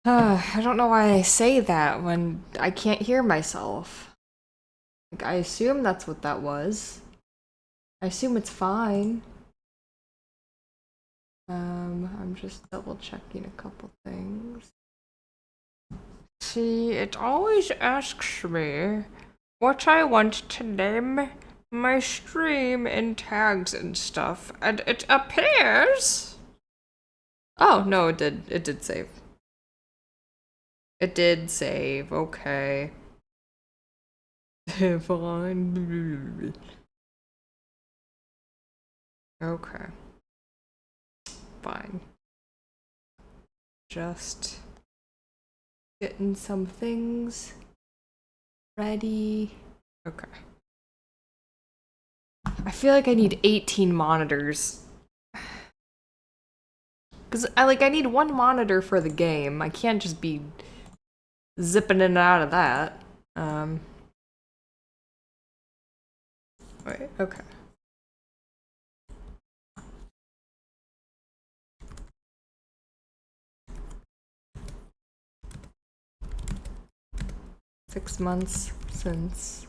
I don't know why I say that when I can't hear myself. Like, I assume that's what that was. I assume it's fine. I'm just double checking a couple things. See, it always asks me what I want to name my stream in tags and stuff, and it appears. Oh no, it did. It did save. It did save. Okay. Fine. Okay. Fine. Just getting some things ready. Okay. I feel like I need 18 monitors. Cause I need one monitor for the game. I can't just be zipping in and out of that. Wait, okay. Six months since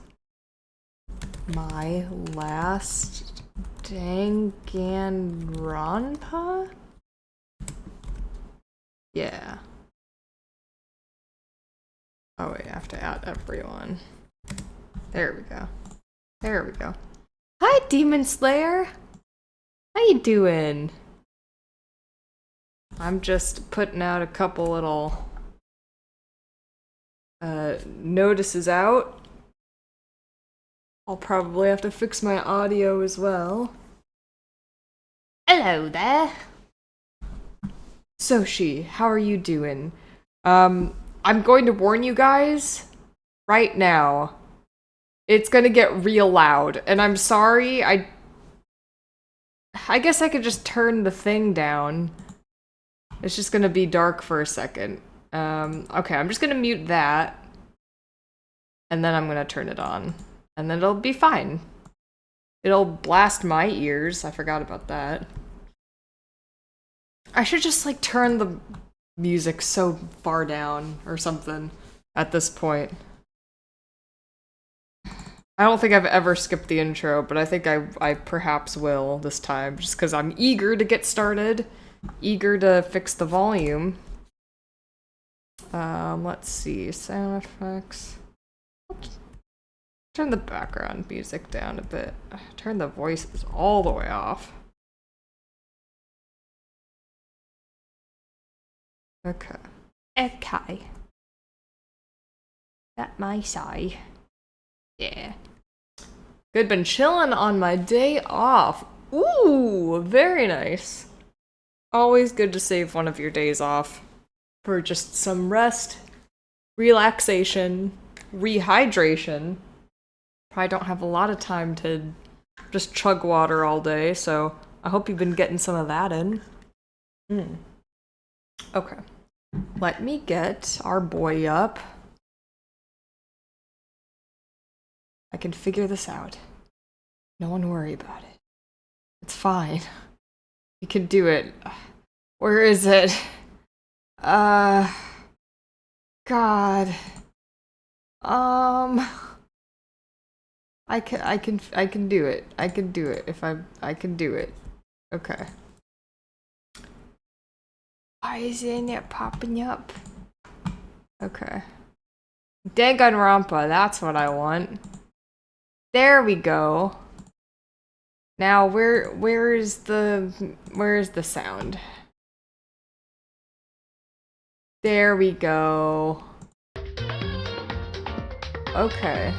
my last Danganronpa? Yeah. Oh wait, I have to add everyone. There we go. There we go. Hi, Demon Slayer! How you doing? I'm just putting out a couple little notices out. I'll probably have to fix my audio as well. Hello there! Soshi, how are you doing? I'm going to warn you guys right now. It's gonna get real loud, and I'm sorry, I guess I could just turn the thing down. It's just gonna be dark for a second. Okay, I'm just gonna mute that. And then I'm gonna turn it on. And then it'll be fine. It'll blast my ears. I forgot about that. I should just, like, turn the music so far down or something at this point. I don't think I've ever skipped the intro, but I think I perhaps will this time, just because I'm eager to get started. Eager to fix the volume. Let's see. Sound effects. Oops. Turn the background music down a bit. Turn the voices all the way off. Okay. Okay. That my side. Yeah. Good, been chilling on my day off. Ooh, very nice. Always good to save one of your days off for just some rest, relaxation, rehydration. Probably don't have a lot of time to just chug water all day, so I hope you've been getting some of that in. Okay. Let me get our boy up. I can figure this out. No one worry about it. It's fine. You can do it. Where is it? God. I can do it. I can do it if I can do it. Okay. Why isn't it popping up? Okay. Danganronpa, that's what I want. There we go. Now where is the sound? There we go. Okay.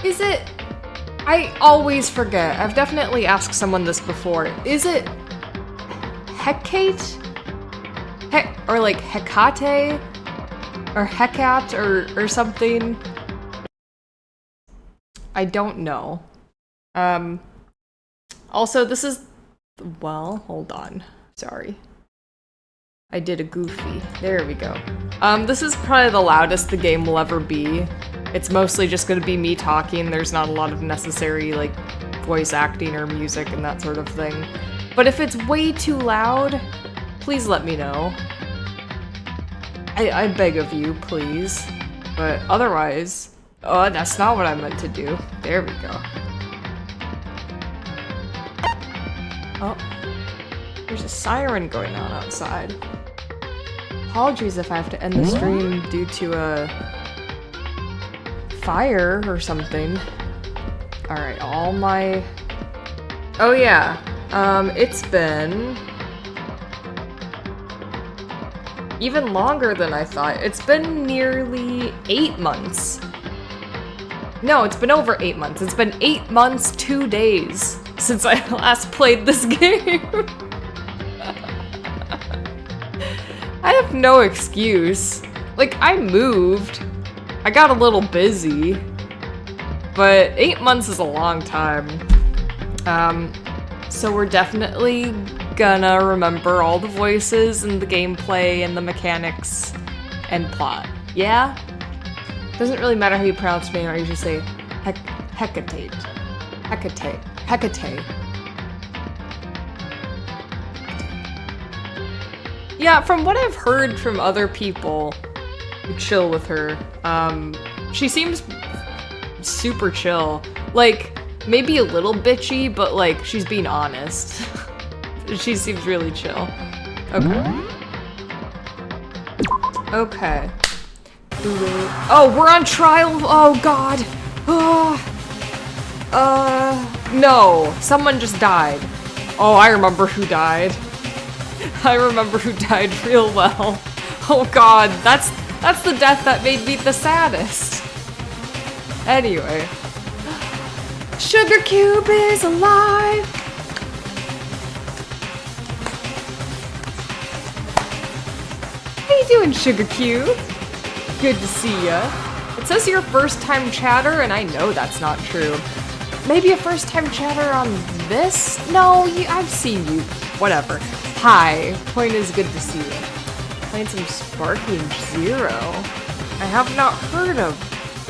Is it? I always forget. I've definitely asked someone this before. Is it Hecate? Or like Hecate? Or Hecat or something? I don't know. Also, this is... Well, hold on. Sorry. I did a goofy. There we go. This is probably the loudest the game will ever be. It's mostly just gonna be me talking. There's not a lot of necessary, like, voice acting or music and that sort of thing. But if it's way too loud, please let me know. I beg of you, please. But otherwise... Oh, that's not what I meant to do. There we go. Oh. There's a siren going on outside. Apologies if I have to end the stream due to a fire or something. Alright, all my... Oh yeah, it's been... even longer than I thought. It's been nearly 8 months. No, it's been over 8 months. It's been 8 months, 2 days since I last played this game. I have no excuse. Like, I moved. I got a little busy. But 8 months is a long time. So we're definitely gonna remember all the voices and the gameplay and the mechanics and plot. Yeah? Doesn't really matter how you pronounce my name, I usually say Hecate. Hecate. Hecate. Yeah, from what I've heard from other people who chill with her, she seems super chill. Like, maybe a little bitchy, but like, she's being honest. She seems really chill. Okay. Okay. Oh, we're on trial. Oh god. No. Someone just died. Oh, I remember who died. I remember who died real well. Oh god, that's the death that made me the saddest. Anyway. Sugar Cube is alive! How you doing, Sugar Cube? Good to see ya. It says you're a first-time chatter, and I know that's not true. Maybe a first-time chatter on this? No, I've seen you. Whatever. Hi. Point is, good to see you. Playing some Sparking Zero. I have not heard of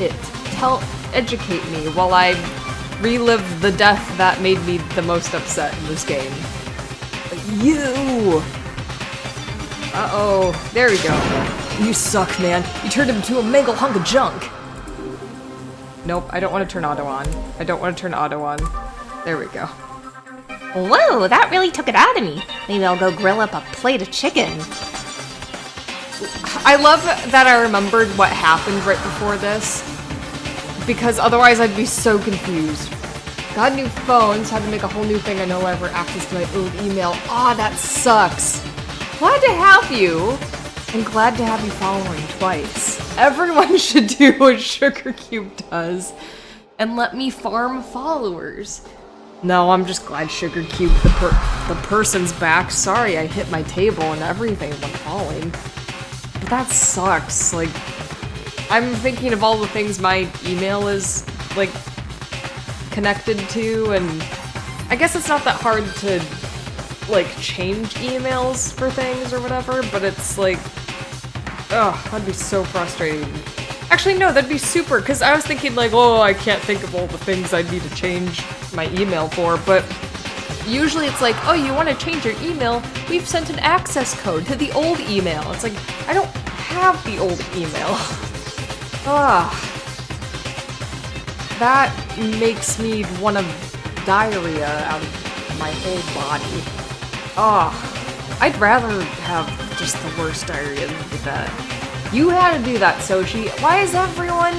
it. Educate me while I relive the death that made me the most upset in this game. You! Uh-oh. There we go. You suck, man. You turned him into a mangled hunk of junk. Nope, I don't want to turn auto on. I don't want to turn auto on. There we go. Whoa, that really took it out of me. Maybe I'll go grill up a plate of chicken. I love that I remembered what happened right before this, because otherwise I'd be so confused. Got new phones, had to make a whole new thing. I no longer access to my old email. Aw, that sucks. Glad to have you, and glad to have you following twice. Everyone should do what Sugar Cube does, and let me farm followers. No, I'm just glad Sugar Cube, the person's back. Sorry, I hit my table and everything went falling. But that sucks. Like, I'm thinking of all the things my email is, like, connected to, and I guess it's not that hard to, like, change emails for things or whatever, but it's like, ugh, that'd be so frustrating. Actually, no, that'd be super, because I was thinking, like, oh, I can't think of all the things I'd need to change my email for, but usually it's like, oh, you want to change your email? We've sent an access code to the old email. It's like, I don't have the old email. That makes me want to diarrhea out of my whole body. I'd rather have just the worst diarrhea than that. You had to do that, Sochi. Why is everyone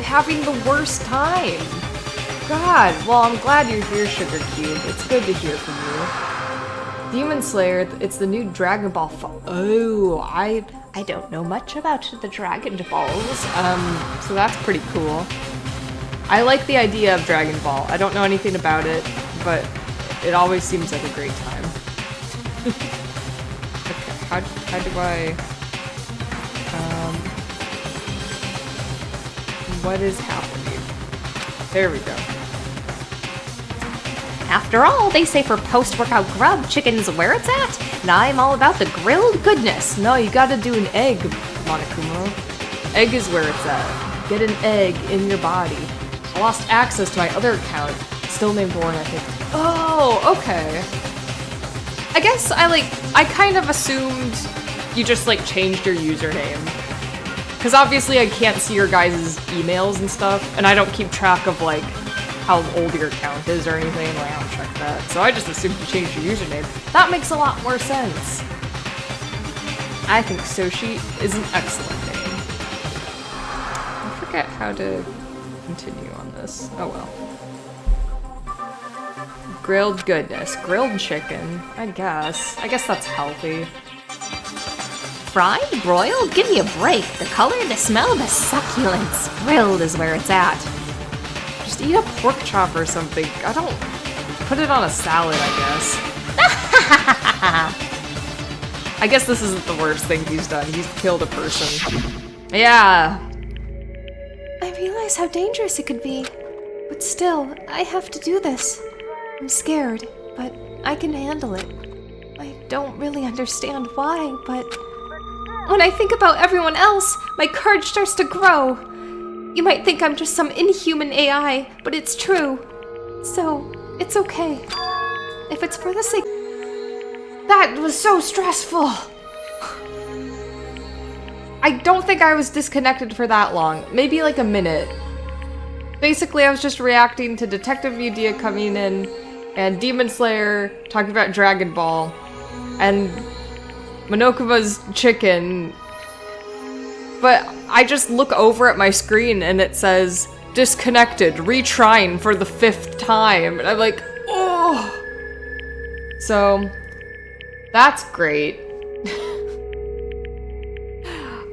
having the worst time? God, well, I'm glad you're here, Sugar Cube. It's good to hear from you. Demon Slayer, it's the new Dragon Ball Oh, I don't know much about the Dragon Balls, so that's pretty cool. I like the idea of Dragon Ball. I don't know anything about it, but it always seems like a great time. Okay, how do I... what is happening? There we go. After all, they say for post-workout grub, chicken's where it's at, and I'm all about the grilled goodness. No, you gotta do an egg, Monokuma. Egg is where it's at. Get an egg in your body. I lost access to my other account. Still named Warren, I think. Oh, okay. I guess I kind of assumed you just like changed your username. Because obviously I can't see your guys' emails and stuff, and I don't keep track of like how old your account is or anything, like I don't check that. So I just assumed you changed your username. That makes a lot more sense. I think Soshi is an excellent name. I forget how to continue on this. Oh well. Grilled goodness. Grilled chicken, I guess. I guess that's healthy. Fried? Broiled? Give me a break. The color, the smell, the succulence. Grilled is where it's at. Just eat a pork chop or something. I don't... Put it on a salad, I guess. I guess this isn't the worst thing he's done. He's killed a person. Yeah. I realize how dangerous it could be. But still, I have to do this. I'm scared, but I can handle it. I don't really understand why, but when I think about everyone else, my courage starts to grow. You might think I'm just some inhuman AI, but it's true. So, it's okay. If it's for the sake... That was so stressful. I don't think I was disconnected for that long. Maybe like a minute. Basically, I was just reacting to Detective Udia coming in and Demon Slayer talking about Dragon Ball and Monokuma's chicken. But I just look over at my screen and it says, disconnected, retrying for the 5th time. And I'm like, oh. So, that's great.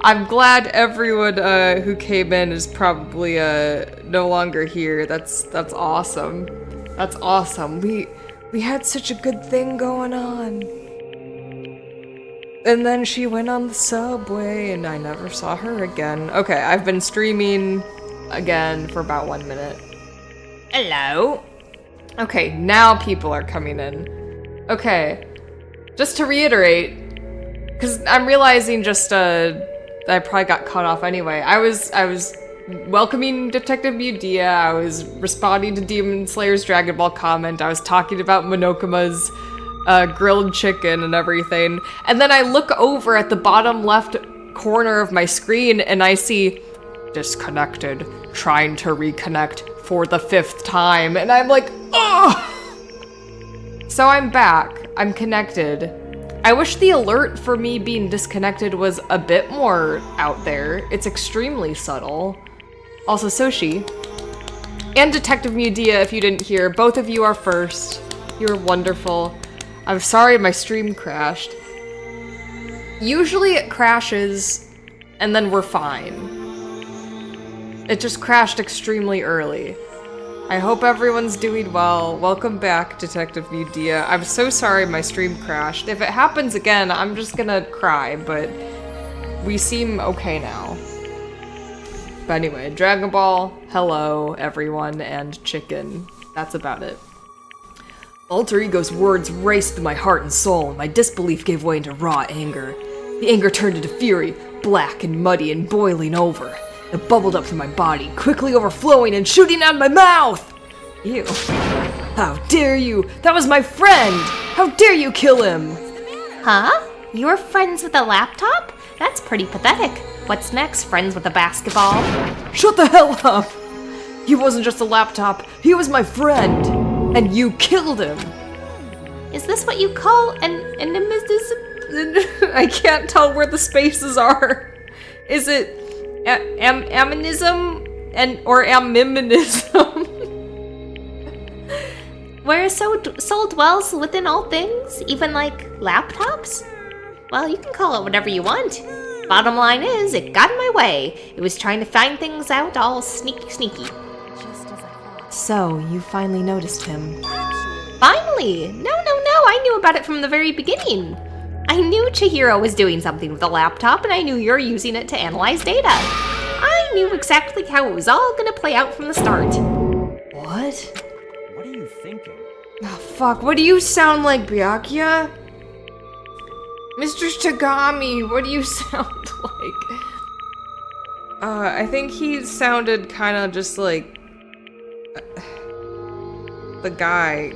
I'm glad everyone who came in is probably no longer here. That's awesome. That's awesome. We had such a good thing going on. And then she went on the subway and I never saw her again. Okay, I've been streaming again for about 1 minute. Hello? Okay, now people are coming in. Okay, just to reiterate, because I'm realizing just that I probably got cut off anyway. I was welcoming Detective Udia, I was responding to Demon Slayer's Dragon Ball comment, I was talking about Monokuma's grilled chicken and everything, and then I look over at the bottom left corner of my screen and I see disconnected, trying to reconnect for the 5th time, and I'm like, oh! So I'm back, I'm connected. I wish the alert for me being disconnected was a bit more out there. It's extremely subtle. Also, Soshi. And Detective Mudia, if you didn't hear. Both of you are first. You're wonderful. I'm sorry my stream crashed. Usually it crashes, and then we're fine. It just crashed extremely early. I hope everyone's doing well. Welcome back, Detective Mudia. I'm so sorry my stream crashed. If it happens again, I'm just gonna cry, but we seem okay now. But anyway, Dragon Ball, hello, everyone, and chicken. That's about it. Alter Ego's words raced through my heart and soul, and my disbelief gave way into raw anger. The anger turned into fury, black and muddy and boiling over. It bubbled up through my body, quickly overflowing and shooting out of my mouth! Ew. How dare you! That was my friend! How dare you kill him! Huh? You're friends with a laptop? That's pretty pathetic. What's next, friends with a basketball? Shut the hell up! He wasn't just a laptop, he was my friend! And you killed him! Is this what you call an nemesis? I can't tell where the spaces are. Is it aminism or amiminism? Where soul dwells within all things, even like laptops? Well, you can call it whatever you want. Bottom line is, it got in my way. It was trying to find things out all sneaky. So, you finally noticed him. Finally! No, I knew about it from the very beginning. I knew Chihiro was doing something with the laptop, and I knew you're using it to analyze data. I knew exactly how it was all gonna play out from the start. What? What are you thinking? Oh, fuck, what do you sound like, Byakuya? Mr. Shigami, what do you sound like? I think he sounded kind of just like... the guy.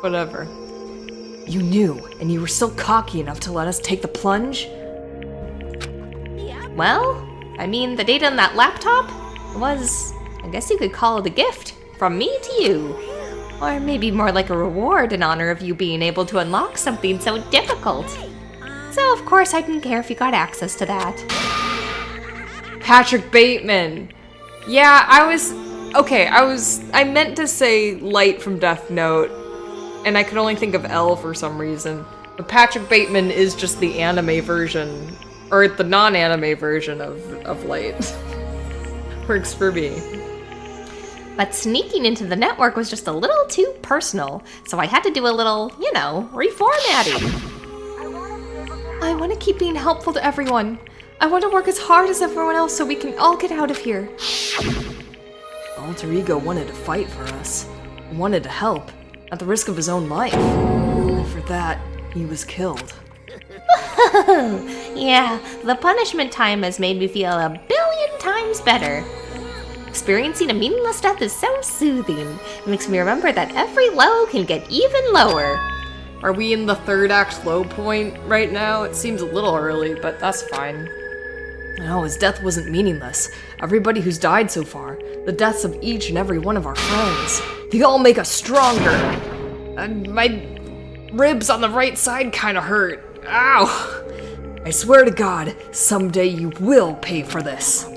Whatever. You knew, and you were still cocky enough to let us take the plunge? Well, I mean, the data on that laptop was, I guess you could call it a gift from me to you. Or maybe more like a reward in honor of you being able to unlock something so difficult. So of course I didn't care if you got access to that. Patrick Bateman! Yeah, I meant to say Light from Death Note, and I could only think of L for some reason. But Patrick Bateman is just the anime version, or the non-anime version of Light. Works for me. But sneaking into the network was just a little too personal, so I had to do a little, reformatting. I want to keep being helpful to everyone. I want to work as hard as everyone else so we can all get out of here. Alter Ego wanted to fight for us. He wanted to help, at the risk of his own life. And for that, he was killed. Yeah, the punishment time has made me feel a billion times better. Experiencing a meaningless death is so soothing. It makes me remember that every low can get even lower. Are we in the third act low point right now? It seems a little early, but that's fine. No, his death wasn't meaningless. Everybody who's died so far, the deaths of each and every one of our friends, they all make us stronger. My ribs on the right side kinda hurt. Ow! I swear to God, someday you will pay for this.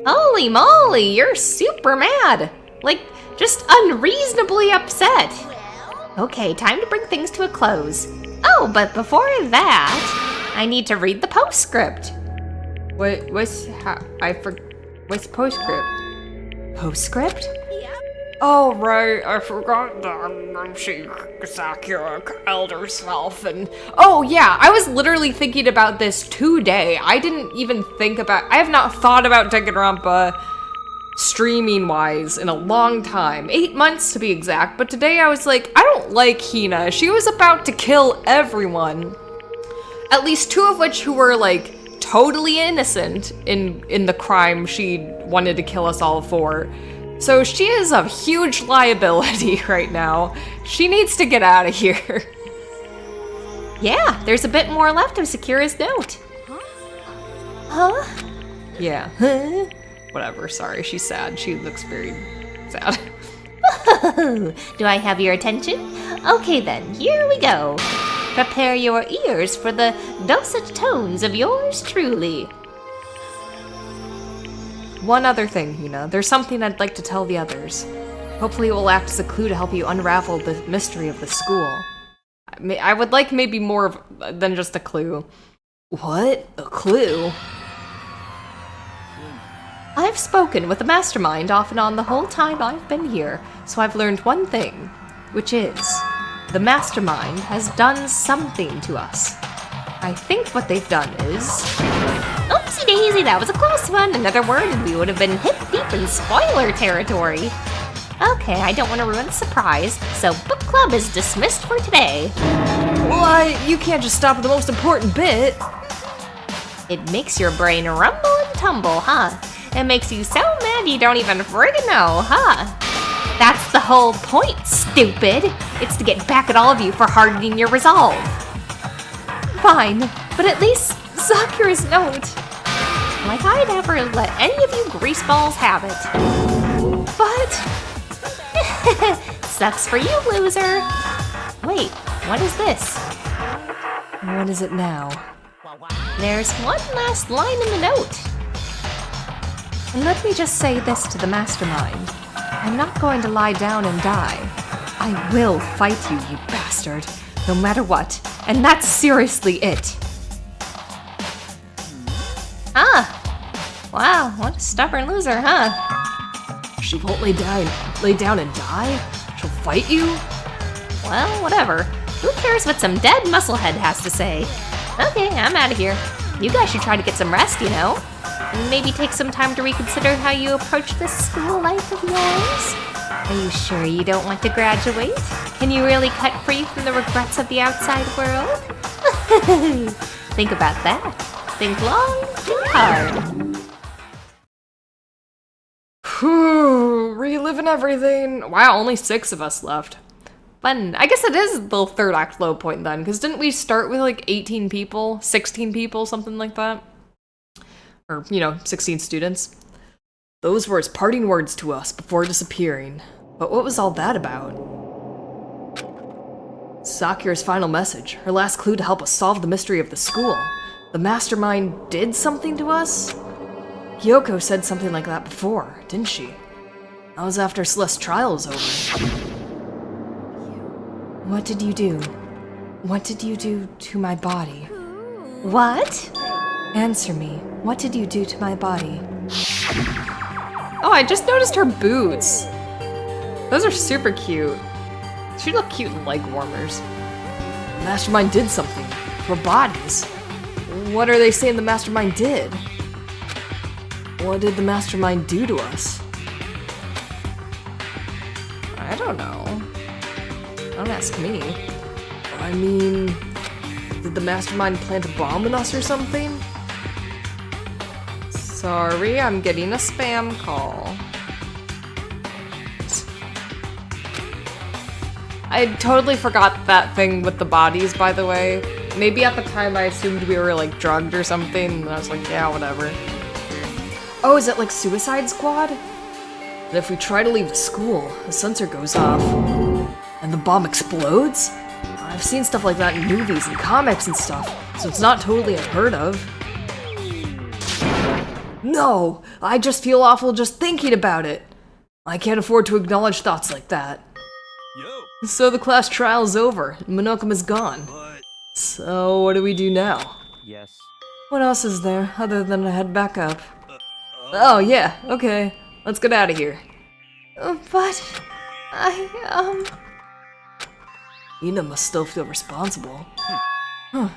Holy moly, you're super mad. Like, just unreasonably upset. Okay, time to bring things to a close. Oh, but before that, I need to read the postscript. What's postscript? Postscript? Oh, right, I forgot that she Sakura elder self and... Oh, yeah, I was literally thinking about this today. I have not thought about Danganronpa streaming-wise in a long time. 8 months to be exact, but today I was like, I don't like Hina. She was about to kill everyone. At least 2 of which who were, like, totally innocent in the crime she wanted to kill us all for. So she is a huge liability right now. She needs to get out of here. Yeah, there's a bit more left of Sakura's note. Huh? Yeah. Whatever, sorry, she's sad. She looks very sad. Do I have your attention? Okay then, here we go. Prepare your ears for the dulcet tones of yours truly. One other thing, Hina. There's something I'd like to tell the others. Hopefully it will act as a clue to help you unravel the mystery of the school. I would like maybe more than just a clue. What? A clue? I've spoken with the mastermind off and on the whole time I've been here, so I've learned one thing, which is, the mastermind has done something to us. I think what they've done is... Oopsie daisy, that was a close one. Another word and we would have been hip deep in spoiler territory. Okay, I don't want to ruin the surprise, so book club is dismissed for today. What? You can't just stop at the most important bit. It makes your brain rumble and tumble, huh? It makes you so mad you don't even friggin' know, huh? That's the whole point, stupid. It's to get back at all of you for hardening your resolve. Fine, but at least Sakura's note. Like I'd ever let any of you greaseballs have it. But... Sucks for you, loser. Wait, what is this? What is it now? There's one last line in the note. And let me just say this to the mastermind. I'm not going to lie down and die. I will fight you, you bastard, no matter what. And that's seriously it. Ah, wow, what a stubborn loser, huh? She won't lay down and die? She'll fight you? Well, whatever. Who cares what some dead musclehead has to say? Okay, I'm out of here. You guys should try to get some rest, you know? And maybe take some time to reconsider how you approach this school life of yours? Are you sure you don't want to graduate? Can you really cut free from the regrets of the outside world? Think about that. Think long, think hard. reliving everything. Wow, only 6 of us left. Fun. I guess it is the third act low point then, because didn't we start with like 18 people? 16 people, something like that? Or, 16 students. Those were his parting words to us before disappearing. But what was all that about? Sakura's final message, her last clue to help us solve the mystery of the school. The mastermind did something to us? Kyoko said something like that before, didn't she? That was after Celeste's trial was over. What did you do? What did you do to my body? What? Answer me. What did you do to my body? Oh, I just noticed her boots. Those are super cute. She look cute in leg warmers. The mastermind did something. For bodies. What are they saying the mastermind did? What did the mastermind do to us? I don't know. Don't ask me. I mean, did the mastermind plant a bomb in us or something? Sorry, I'm getting a spam call. I totally forgot that thing with the bodies, by the way. Maybe at the time I assumed we were like drugged or something, and I was like, yeah, whatever. Oh, is it like Suicide Squad? And if we try to leave the school, the sensor goes off. And the bomb explodes? I've seen stuff like that in movies and comics and stuff, so it's not totally unheard of. No! I just feel awful just thinking about it! I can't afford to acknowledge thoughts like that. Yo. So the class trial's over, and Monokuma's gone. So what do we do now? Yes. What else is there, other than to head back up? Oh yeah, okay. Let's get out of here. But... Ina must still feel responsible. Huh.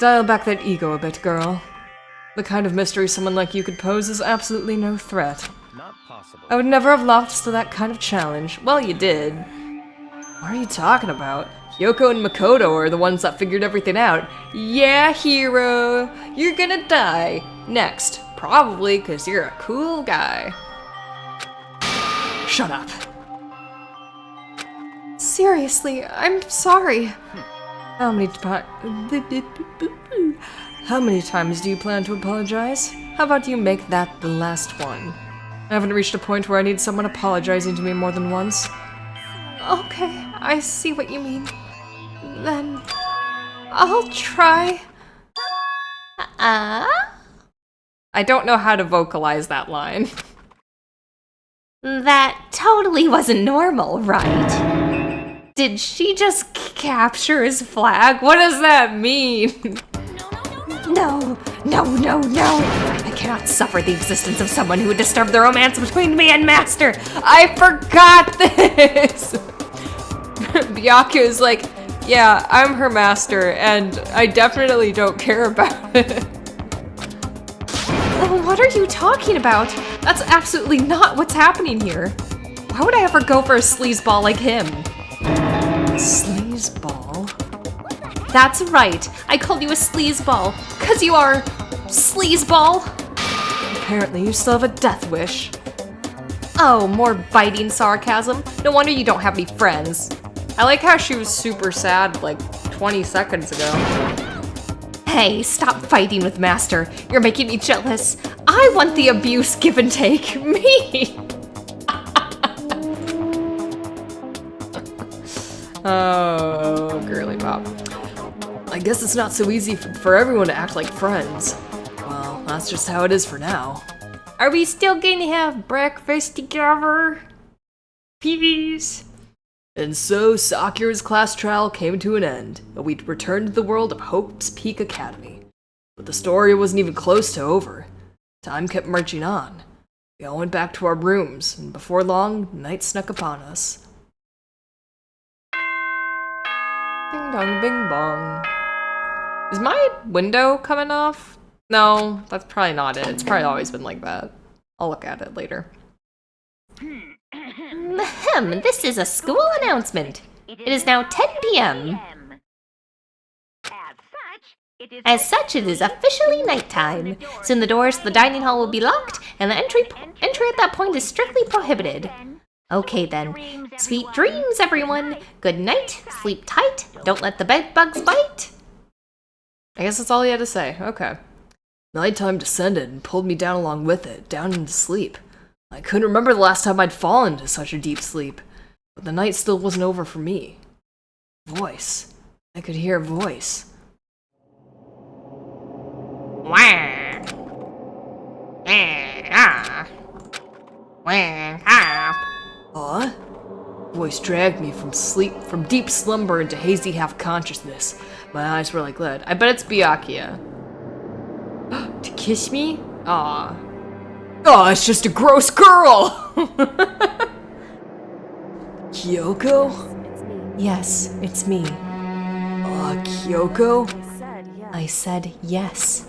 Dial back that ego a bit, girl. The kind of mystery someone like you could pose is absolutely no threat. Not possible. I would never have lost to that kind of challenge. Well, you did. What are you talking about? Yoko and Makoto are the ones that figured everything out. Yeah, hero! You're gonna die. Next. Probably because you're a cool guy. Shut up. Seriously, I'm sorry. How many times do you plan to apologize? How about you make that the last one? I haven't reached a point where I need someone apologizing to me more than once. Okay, I see what you mean. Then... I'll try. I don't know how to vocalize that line. That totally wasn't normal, right? Did she just capture his flag? What does that mean? No, no, no, no! I cannot suffer the existence of someone who would disturb the romance between me and Master! I forgot this! Byaku is like, yeah, I'm her master, and I definitely don't care about it. What are you talking about? That's absolutely not what's happening here. Why would I ever go for a sleazeball like him? Sleazeball? That's right. I called you a sleazeball, 'cause you are sleazeball. Apparently you still have a death wish. Oh, more biting sarcasm. No wonder you don't have any friends. I like how she was super sad like 20 seconds ago. Hey, stop fighting with Master. You're making me jealous. I want the abuse give and take. Me! Oh, girly pop. I guess it's not so easy for everyone to act like friends. Well, that's just how it is for now. Are we still going to have breakfast together? Please? And so Sakura's class trial came to an end, and we returned to the world of Hope's Peak Academy. But the story wasn't even close to over. Time kept marching on. We all went back to our rooms, and before long, night snuck upon us. Ding dong bing bong. Is my window coming off? No, that's probably not it. It's probably always been like that. I'll look at it later. This is a school announcement. It is now 10 p.m. As such, it As such, it is officially nighttime. Soon the doors to the dining hall will be locked, and the entry at that point is strictly prohibited. Okay then. Sweet dreams, everyone. Good night. Sleep tight. Don't let the bed bugs bite. I guess that's all he had to say. Okay. Nighttime descended and pulled me down along with it, down into sleep. I couldn't remember the last time I'd fallen into such a deep sleep, but the night still wasn't over for me. Voice. I could hear a voice. Huh? Voice dragged me from deep slumber into hazy half-consciousness. My eyes were like lead. I bet it's Byakuya. To kiss me? Aw. Oh, it's just a gross girl! Kyoko? Yes, it's me. Kyoko? I said yes.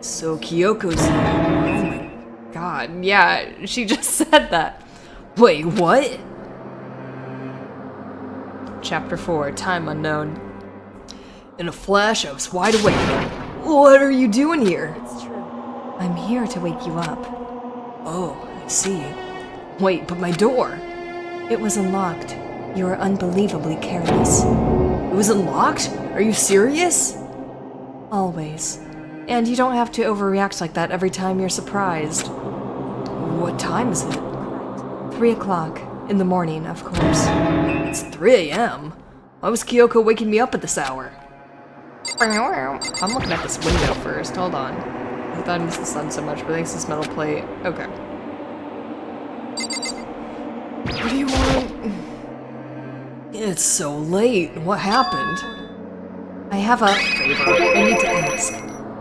So Kyoko's here. Oh my god, yeah, she just said that. Wait, what? Chapter 4, Time Unknown. In a flash, I was wide awake. What are you doing here? I'm here to wake you up. Oh, I see. Wait, but my door. It was unlocked. You are unbelievably careless. It was unlocked? Are you serious? Always. And you don't have to overreact like that every time you're surprised. What time is it? 3 o'clock. In the morning, of course. It's 3 a.m. Why was Kyoko waking me up at this hour? I'm looking at this window first. Hold on. I thought I missed the sun so much, but thanks to this metal plate. Okay. What do you want? It's so late. What happened? I have a Favor. I need to ask.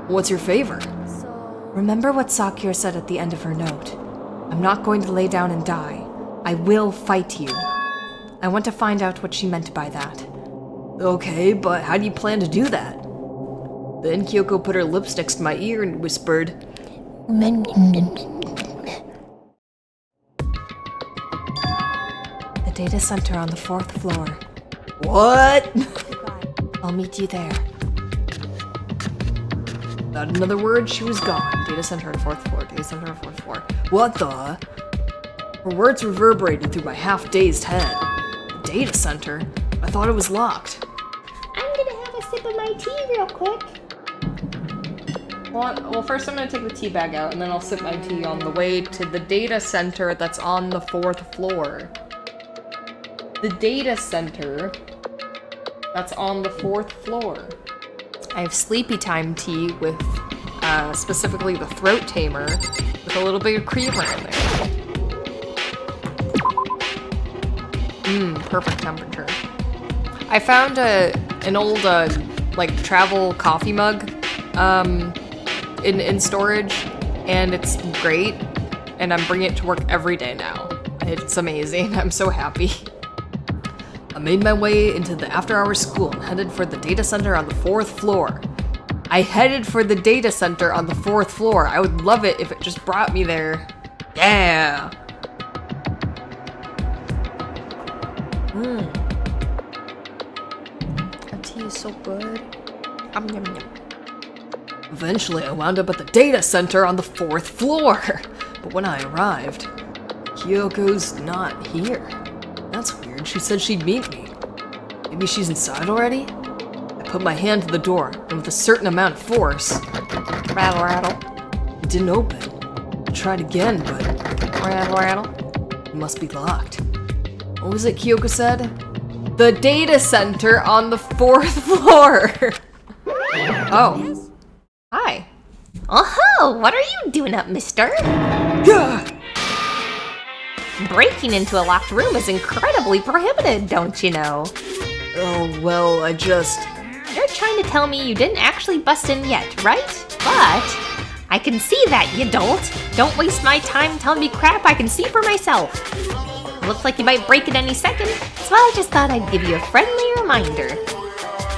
What's your favor? Remember what Sakura said at the end of her note? I'm not going to lay down and die. I will fight you. I want to find out what she meant by that. Okay, but how do you plan to do that? Then Kyoko put her lips next to my ear and whispered, The data center on the 4th floor. What? I'll meet you there. Not another word, she was gone. Data center on 4th floor, data center on 4th floor. What the? Her words reverberated through my half-dazed head. The data center? I thought it was locked. I'm gonna have a sip of my tea real quick. Well, first I'm gonna take the tea bag out, and then I'll sip my tea on the way to the data center that's on the 4th floor. The data center that's on the 4th floor. I have sleepy time tea with, specifically the throat tamer, with a little bit of creamer in there. Perfect temperature. I found an old, like, travel coffee mug, in storage, and it's great, and I'm bringing it to work every day now. It's amazing. I'm so happy. I made my way into the after-hours school and headed for the data center on the 4th floor. I headed for the data center on the 4th floor. I would love it if it just brought me there. Yeah! That tea is so good. Yum, yum, yum. Eventually, I wound up at the data center on the 4th floor. But when I arrived, Kyoko's not here. That's weird. She said she'd meet me. Maybe she's inside already? I put my hand to the door, and with a certain amount of force, rattle, rattle, it didn't open. I tried again, but rattle, rattle, it must be locked. What was it Kyoko said? The data center on the 4th floor! Oh. Hi. Oh, what are you doing up, mister? Gah! Breaking into a locked room is incredibly prohibited, don't you know? Oh, well, I just... You're trying to tell me you didn't actually bust in yet, right? But I can see that you don't. Don't waste my time telling me crap I can see for myself. Looks like you might break it any second, so I just thought I'd give you a friendly reminder.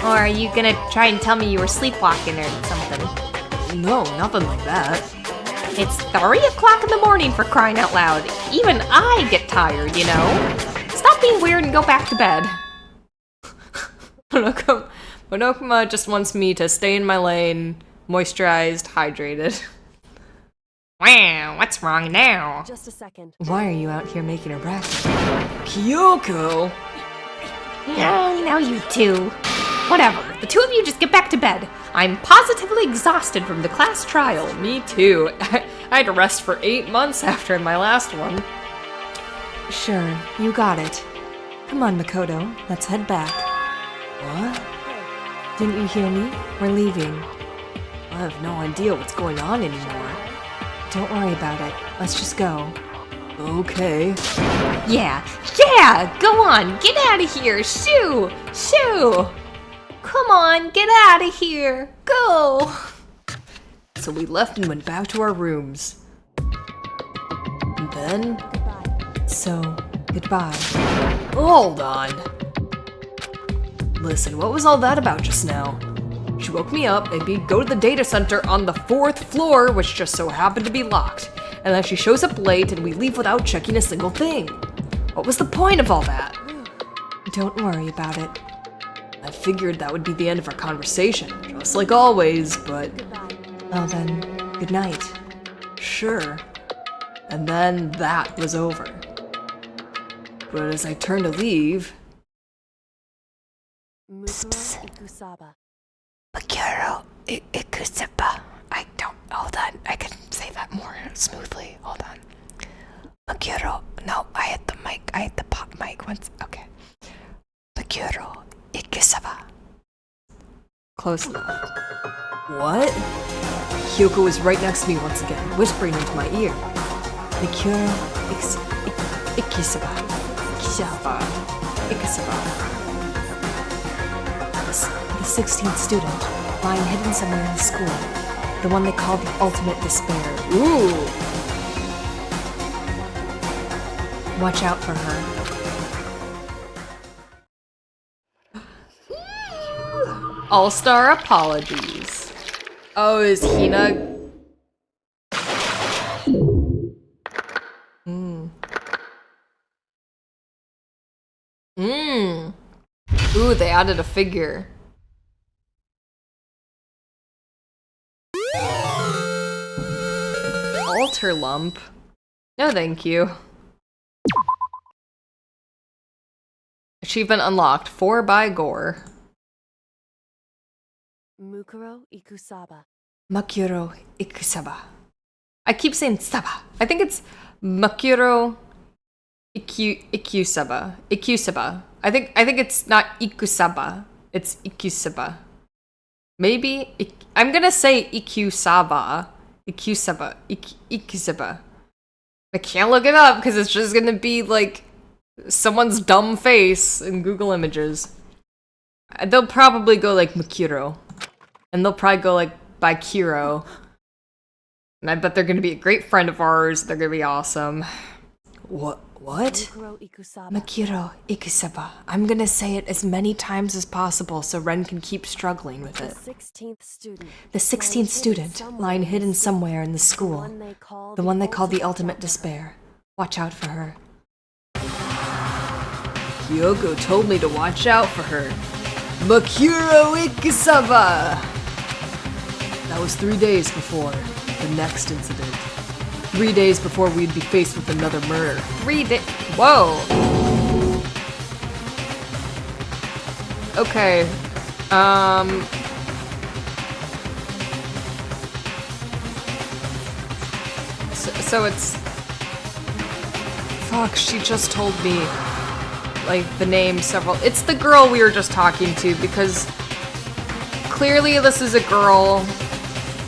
Or are you gonna try and tell me you were sleepwalking or something? No, nothing like that. It's 3 o'clock in the morning, for crying out loud. Even I get tired, you know? Stop being weird and go back to bed. No, Monokuma just wants me to stay in my lane, moisturized, hydrated. Wow, what's wrong now? Just a second. Why are you out here making a racket? Kyoko! No, now you two. Whatever, the two of you just get back to bed. I'm positively exhausted from the class trial. Me too. I had to rest for 8 months after my last one. Sure, you got it. Come on, Makoto, let's head back. What? Didn't you hear me? We're leaving. I have no idea what's going on anymore. Don't worry about it. Let's just go. Okay. Yeah, go on, get out of here, shoo! Come on, get out of here, go! So we left and went back to our rooms. And then... So, goodbye. Hold on. Listen, what was all that about just now? She woke me up, made me go to the data center on the 4th floor, which just so happened to be locked. And then she shows up late and we leave without checking a single thing. What was the point of all that? Don't worry about it. I figured that would be the end of our conversation, just like always, but... Well then, good night. Sure. And then that was over. But as I turned to leave... Makuro Ikusaba. Hold on, I can say that more smoothly. Hold on. Makuro, no, I hit the pop mic once. Okay. Makuro Ikusaba. Close enough. What? Kyoko was right next to me once again, whispering into my ear. Mikuro Ikisaba. Ikisaba. The 16th student, lying hidden somewhere in the school. The one they call the ultimate despair. Ooh! Watch out for her. All-star apologies. Oh, is Hina... Ooh, they added a figure. Altar lump? No thank you. Achievement unlocked. 4 by Gore. Makuro Ikusaba. Makuro Ikusaba. I keep saying saba. I think it's Makuro Ikusaba. Ikusaba. I think it's not Ikusaba. It's Ikusaba. Maybe I'm gonna say Ikusaba. Ikusaba. Ikusaba. I can't look it up because it's just gonna be like someone's dumb face in Google Images. They'll probably go like Makuro. And they'll probably go like by Kiro. And I bet they're gonna be a great friend of ours. They're gonna be awesome. What? Makuro Ikusaba. I'm gonna say it as many times as possible so Ren can keep struggling with it. The 16th student, lying hidden somewhere in the school. The one they call the ultimate despair. Watch out for her. Kyoko told me to watch out for her. Makuro Ikusaba! That was 3 days before the next incident. 3 days before we'd be faced with another murder. 3 days. Whoa! Okay. So it's... Fuck, she just told me, like, the name several... It's the girl we were just talking to, because clearly this is a girl.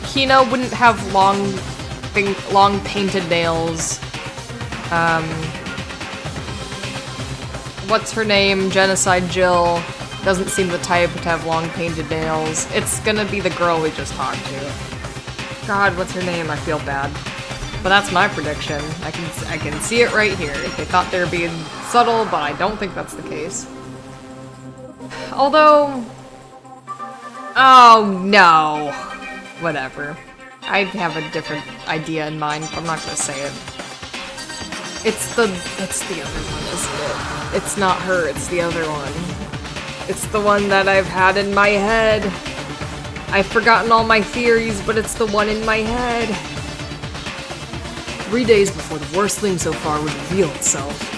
Hina wouldn't have long painted nails. What's her name? Genocide Jill doesn't seem the type to have long painted nails. It's gonna be the girl we just talked to. God, what's her name? I feel bad. But that's my prediction. I can see it right here. They thought they were being subtle, but I don't think that's the case. Although... Oh, no. Whatever. I have a different idea in mind, but I'm not gonna say it. It's the other one, isn't it? It's not her, it's the other one. It's the one that I've had in my head. I've forgotten all my theories, but it's the one in my head. 3 days before the worst thing so far would reveal itself.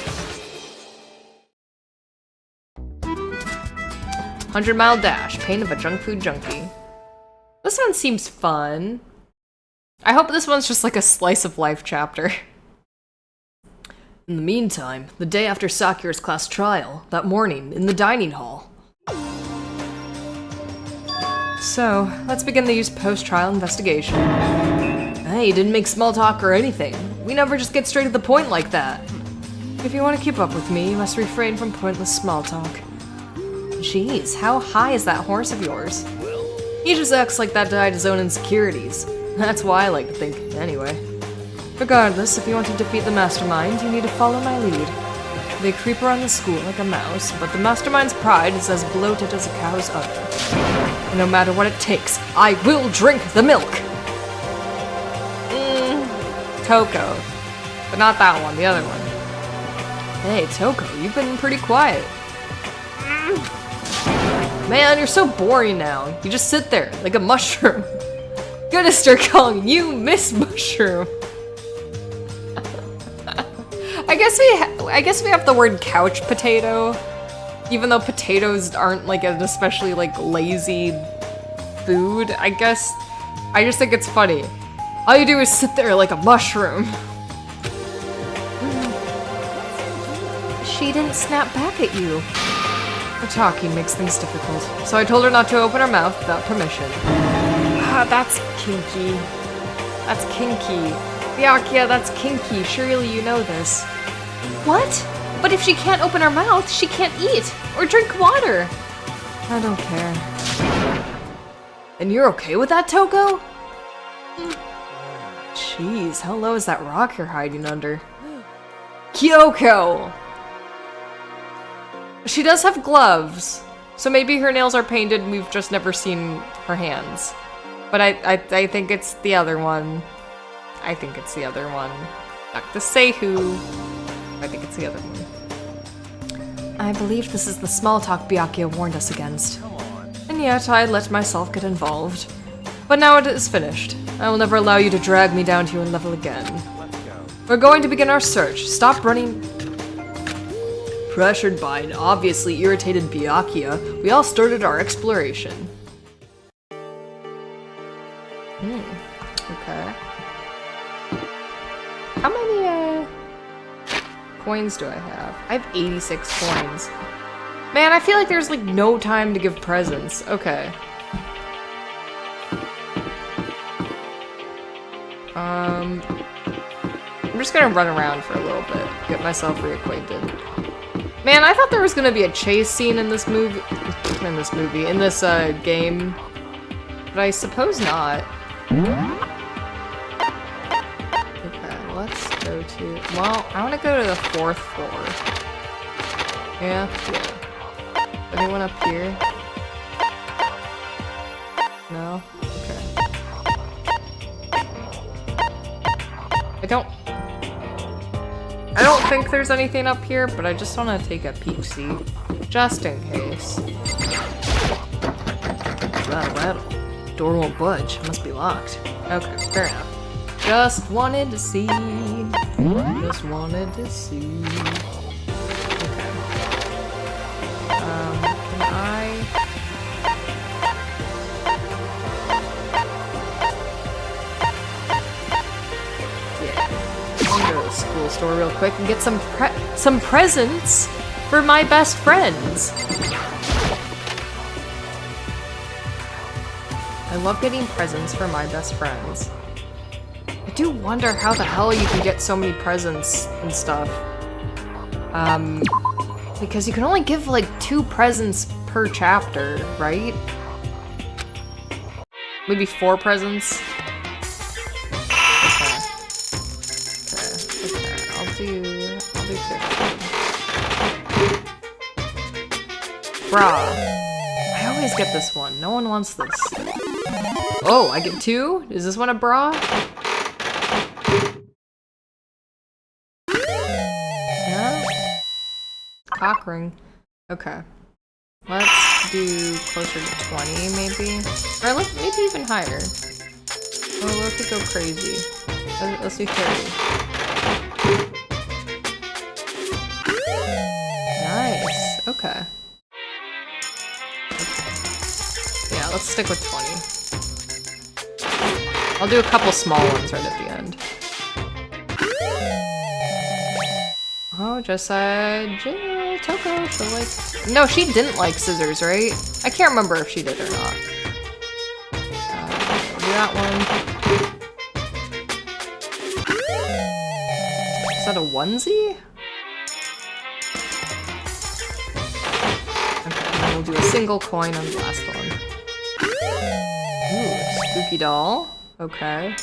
100-mile dash, pain of a junk food junkie. This one seems fun. I hope this one's just like a slice of life chapter. In the meantime, the day after Sakura's class trial, that morning, in the dining hall. So, let's begin the post-trial investigation. Hey, didn't make small talk or anything. We never just get straight to the point like that. If you want to keep up with me, you must refrain from pointless small talk. Jeez, how high is that horse of yours? He just acts like that to hide his own insecurities. That's why I like to think, anyway. Regardless, if you want to defeat the mastermind, you need to follow my lead. They creep around the school like a mouse, but the mastermind's pride is as bloated as a cow's udder. And no matter what it takes, I will drink the milk! Toko. But not that one, the other one. Hey, Toko, you've been pretty quiet. Man, you're so boring now. You just sit there, like a mushroom. Gotta start calling you Miss Mushroom. I guess we have the word couch potato, even though potatoes aren't like an especially like lazy food. I just think it's funny. All you do is sit there like a mushroom. She didn't snap back at you. Her talking makes things difficult, so I told her not to open her mouth without permission. Ah, that's kinky. That's kinky. Byakuya, that's kinky. Surely you know this. What? But if she can't open her mouth, she can't eat or drink water. I don't care. And you're okay with that, Toko? Jeez, how low is that rock you're hiding under? Kyoko! She does have gloves, so maybe her nails are painted and we've just never seen her hands. But I think it's the other one. I think it's the other one. Not to say who. I think it's the other one. I believe this is the small talk Byakuya warned us against. And yet I let myself get involved. But now it is finished. I will never allow you to drag me down to your level again. We're going to begin our search. Stop running. Pressured by an obviously irritated Byakuya, we all started our exploration. Okay. How many, coins do I have? I have 86 coins. Man, I feel like there's, like, no time to give presents. Okay. I'm just gonna run around for a little bit, get myself reacquainted. Man, I thought there was gonna be a chase scene in this movie, in this game, but I suppose not. Okay, let's go to, well, I wanna go to the 4th floor. Yeah. Anyone up here? No? Okay. I don't think there's anything up here, but I just want to take a peek-see, just in case. Rattle. Door won't budge. Must be locked. Okay, fair enough. Just wanted to see. Just wanted to see. Okay. Can I? School store real quick and get some presents for my best friends. I love getting presents for my best friends. I do wonder how the hell you can get so many presents and stuff. Because you can only give like 2 presents per chapter, right? Maybe 4 presents. I'll do 15. Bruh. I always get this one. No one wants this. Oh, I get 2? Is this one a bra? Yeah? Cock ring. Okay. Let's do closer to 20, maybe? Or maybe even higher. Oh, what if we go crazy? Let's do 30. Nice. Okay. Yeah, let's stick with 20. I'll do a couple small ones right at the end. Oh, just said Toko, she'll like... No, she didn't like scissors, right? I can't remember if she did or not. We'll do that one. Is that a onesie? Okay, and then we'll do a single coin on the last one. Ooh, spooky doll. Okay.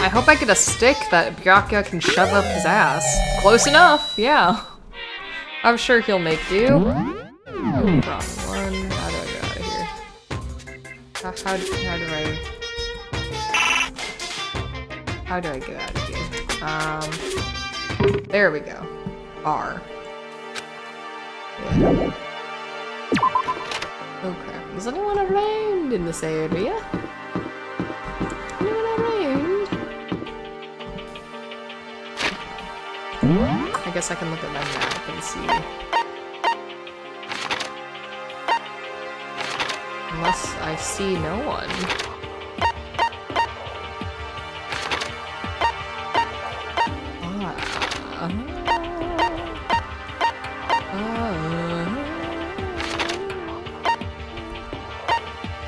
I hope I get a stick that Byakuya can shove up his ass. Close enough, yeah. I'm sure he'll make do. Oh, wrong one. How do I get out of here? How do I get out of here? There we go. R. Yeah. Okay. Is anyone around in this area? I guess I can look at my map and see. Unless I see no one.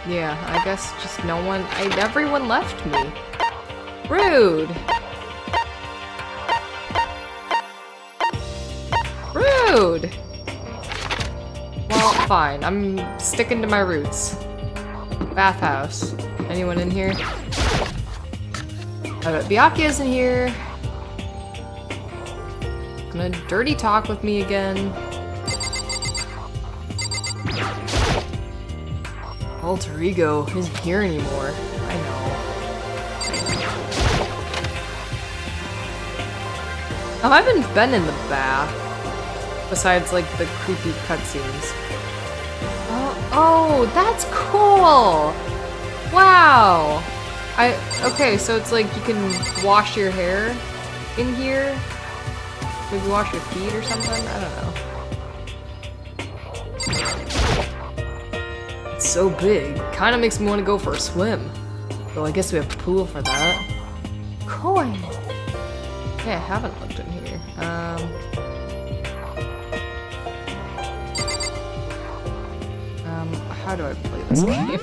Yeah, I guess just no one. Everyone left me. Rude. Rude! Well, fine. I'm sticking to my roots. Bathhouse. Anyone in here? I bet Byakuya's in here. Gonna dirty talk with me again. Alter Ego isn't here anymore. I know. Oh, I haven't been in the bath. Besides, like, the creepy cutscenes. Oh, that's cool! Wow! Okay, so it's like you can wash your hair in here? Maybe wash your feet or something? I don't know. It's so big. Kinda makes me want to go for a swim. Well, I guess we have a pool for that. Coin! Yeah, I haven't looked in here. How do I play this game?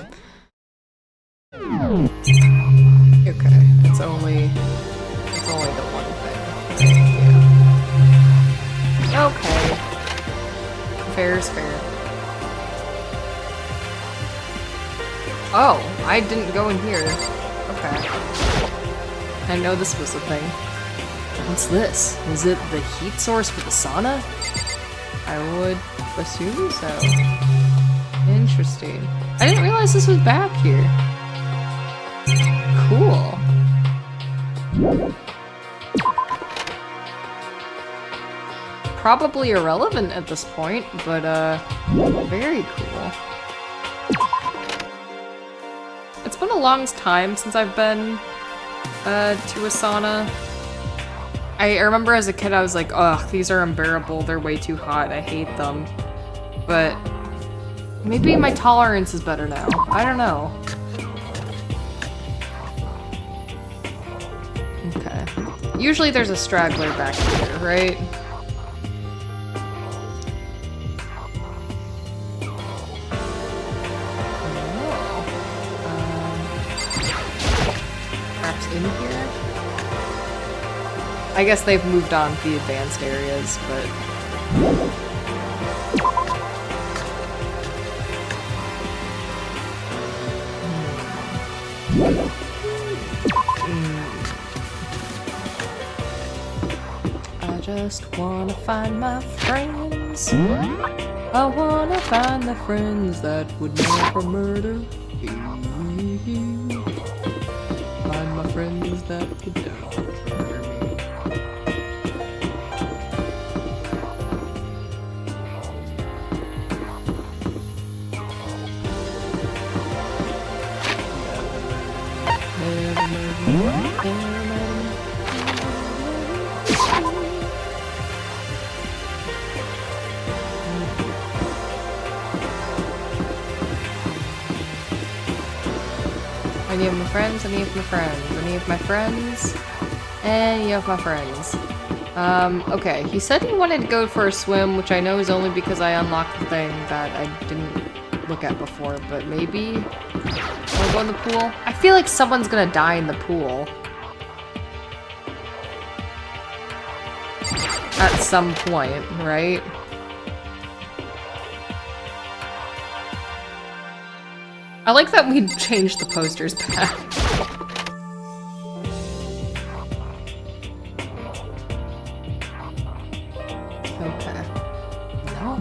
Okay, it's only the one thing. Yeah. Okay. Fair is fair. Oh, I didn't go in here. Okay. I know this was the thing. What's this? Is it the heat source for the sauna? I would assume so. Interesting. I didn't realize this was back here. Cool. Probably irrelevant at this point, but very cool. It's been a long time since I've been to a sauna. I remember as a kid I was like, ugh, these are unbearable, they're way too hot, I hate them. But maybe my tolerance is better now. I don't know. Okay. Usually there's a straggler back here, right? Perhaps in here? I guess they've moved on to the advanced areas, but... I just wanna find my friends. I wanna find the friends that would never murder me. Find my friends that would never murder me. Any of my friends, any of my friends, any of my friends, any of my friends. Okay, he said he wanted to go for a swim, which I know is only because I unlocked the thing that I didn't look at before, but maybe I'll go in the pool. I feel like someone's gonna die in the pool. At some point, right? I like that we changed the posters back. Okay. No.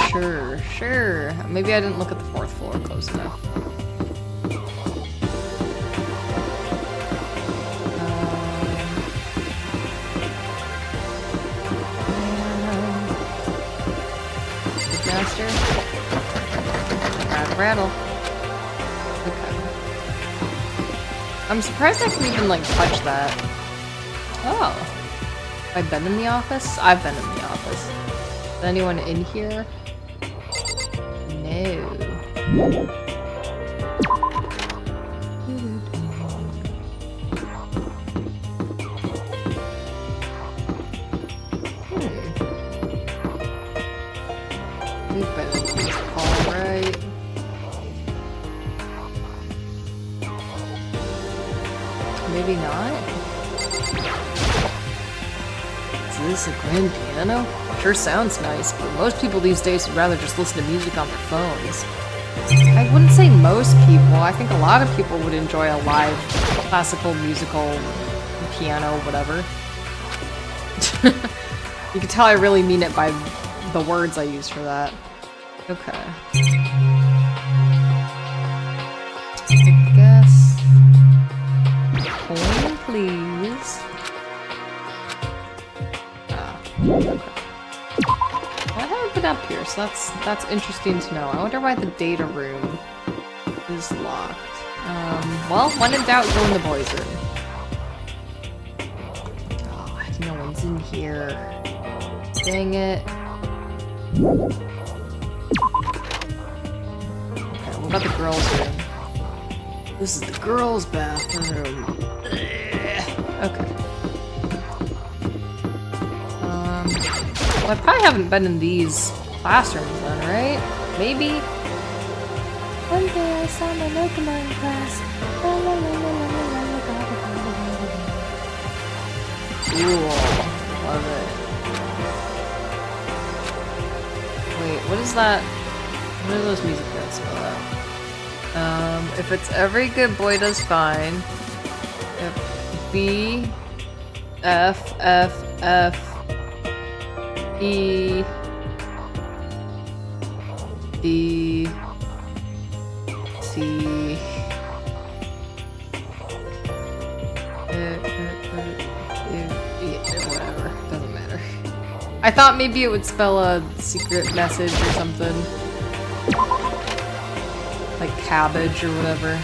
Sure. Maybe I didn't look at the 4th floor close enough. Master. Rattle. Okay. I'm surprised I can even, like, touch that. Oh. Have I been in the office? I've been in the office. Is anyone in here? No. We've been in this call, right? Maybe not? Is this a grand piano? Sure sounds nice, but most people these days would rather just listen to music on their phones. I wouldn't say most people. I think a lot of people would enjoy a live classical musical piano, whatever. You can tell I really mean it by the words I use for that. Okay. I guess. Coin, please. Okay. I haven't been up here, so that's interesting to know. I wonder why the data room is locked. Well, when in doubt, go in the boys' room. Oh, no one's in here. Dang it. Okay, what about the girls' room? This is the girls' bathroom. Okay. Well, I probably haven't been in these classrooms then, right? Maybe? One day I saw my Pokemon class. La, la, la, la, la, la, la, Cool. Love it. Wait, what is that? What are those music notes spell out? If it's every good boy does fine. If B, F, F, F, E, D, C, whatever, doesn't matter. I thought maybe it would spell a secret message or something. Like cabbage or whatever.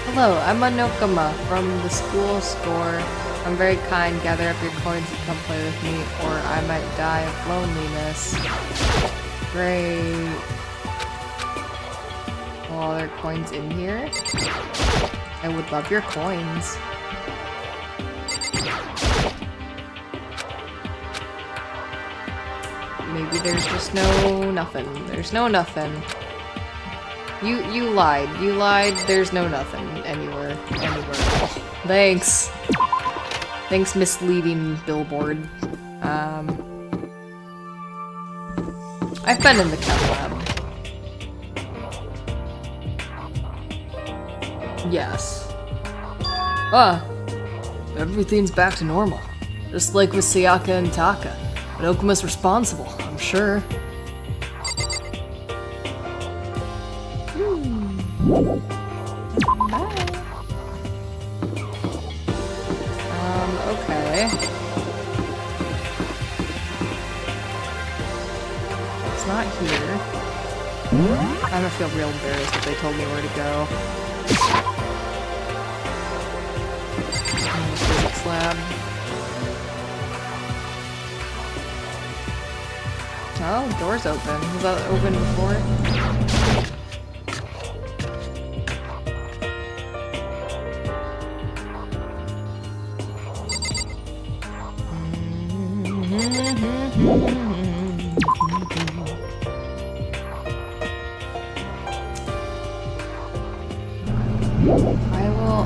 Hello, I'm Anokama from the school store. I'm very kind. Gather up your coins and come play with me, or I might die of loneliness. Great. Well, are there coins in here? I would love your coins. Maybe there's just nothing. There's no nothing. You lied. You lied. There's no nothing anywhere at all. Thanks. Thanks, misleading billboard. I've been in the chem lab. Yes. Everything's back to normal. Just like with Sayaka and Taka. But Okuma's responsible, I'm sure. Okay. It's not here. I'm gonna feel real embarrassed if they told me where to go. Physics lab. Oh, door's open. Was that open before?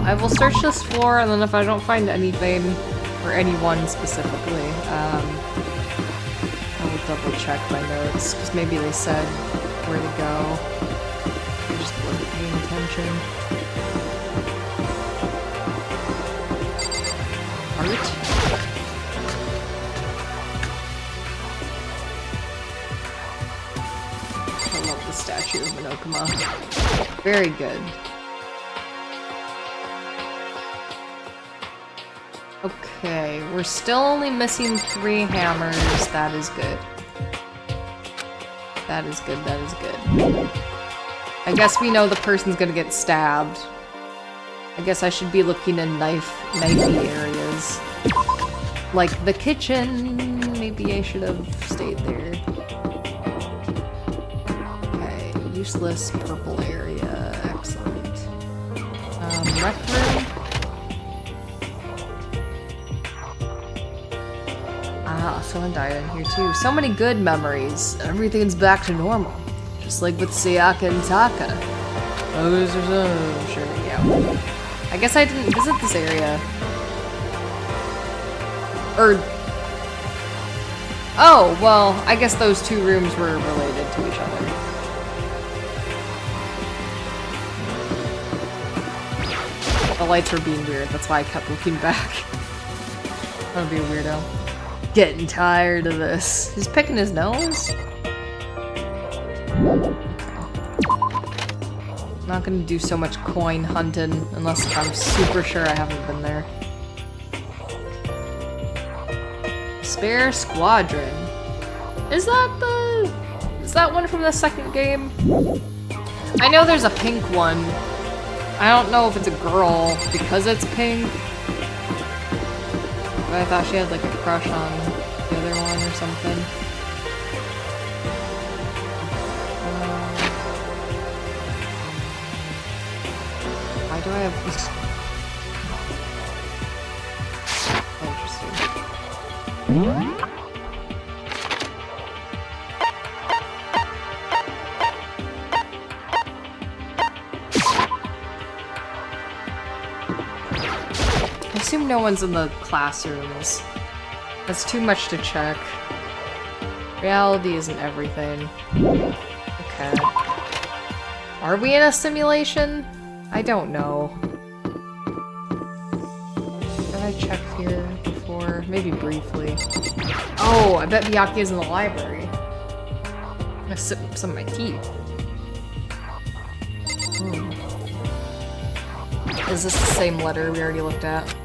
I will search this floor, and then if I don't find anything, or anyone specifically, I will double check my notes, because maybe they said where to go. I just wasn't paying attention. Art? I love the statue of Monokuma. Very good. Okay, we're still only missing 3 hammers. That is good. That is good, that is good. I guess we know the person's gonna get stabbed. I guess I should be looking in knifey areas. Like the kitchen. Maybe I should have stayed there. Okay, useless purple area. Excellent. Rec room. Ah, someone died in here too. So many good memories. Everything's back to normal. Just like with Sayaka and Taka. Oh, sure, yeah. I guess I didn't visit this area. Oh, well, I guess those 2 rooms were related to each other. The lights were being weird, that's why I kept looking back. That would be a weirdo. Getting tired of this. He's picking his nose? Not gonna do so much coin hunting unless I'm super sure I haven't been there. Spare Squadron. Is that one from the second game? I know there's a pink one. I don't know if it's a girl because it's pink. But I thought she had like a crush on the other one or something. Why do I have... Interesting. I assume no one's in the classrooms. That's too much to check. Reality isn't everything. Okay. Are we in a simulation? I don't know. Did I check here before? Maybe briefly. Oh, I bet Miyake is in the library. I'm gonna sip some of my tea. Is this the same letter we already looked at?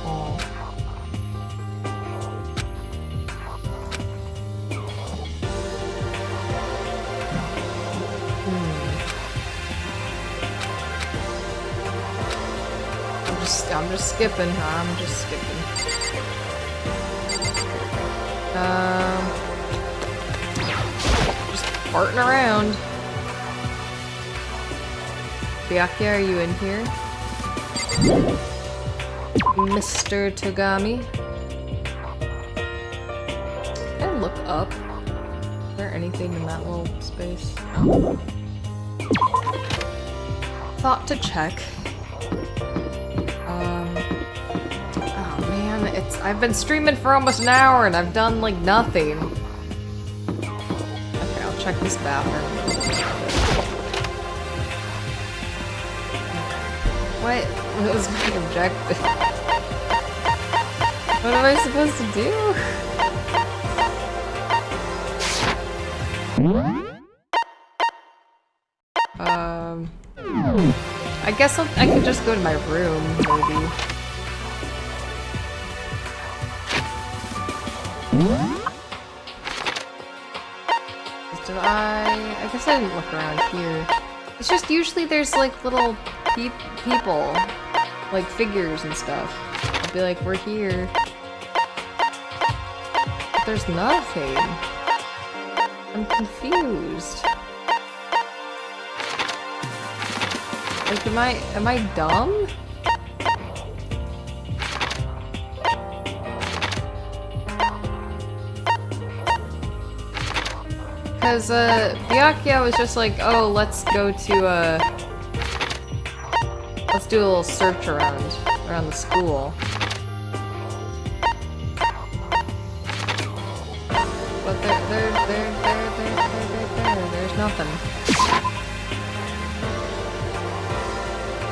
Oh. I'm just skipping. I'm just skipping. Just farting around. Byakuya, are you in here? Mr. Togami? Can I look up? Is there anything in that little space? No. Thought to check. Oh man, I've been streaming for almost an hour and I've done like nothing. Okay, I'll check this bathroom. What was my objective? What am I supposed to do? I guess I could just go to my room, maybe. Did I guess I didn't look around here. It's just usually there's like little people, like figures and stuff. I'll be like, we're here. But there's nothing. I'm confused. Like, am I dumb? Because, Byakuya was just like, oh, let's go to, let's do a little search around the school. But there's nothing.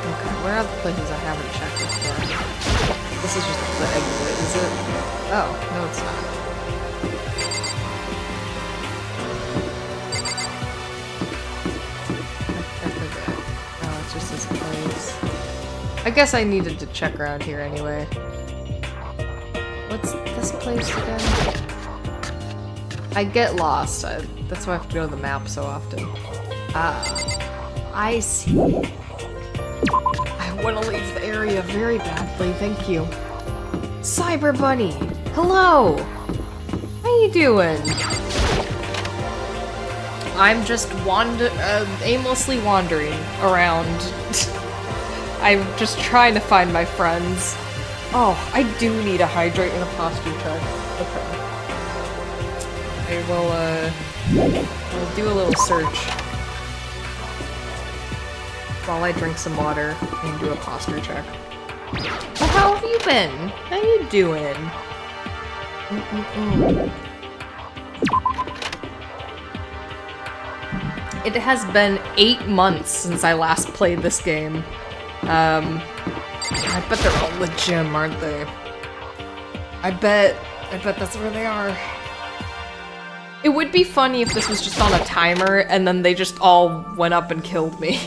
Okay, where are the places I haven't checked before? This is just the exit, is it? Oh, no it's not. Just this place. I guess I needed to check around here anyway. What's this place again? I get lost. That's why I have to go to the map so often. Ah, I see. I want to leave the area very badly, thank you. Cyber Bunny! Hello! How you doing? I'm just aimlessly wandering around. I'm just trying to find my friends. Oh, I do need a hydrate and a posture check. Okay. I will do a little search while I drink some water and do a posture check. Well, how have you been? How you doing? It has been 8 months since I last played this game. I bet they're all in the gym, aren't they? I bet that's where they are. It would be funny if this was just on a timer and then they just all went up and killed me.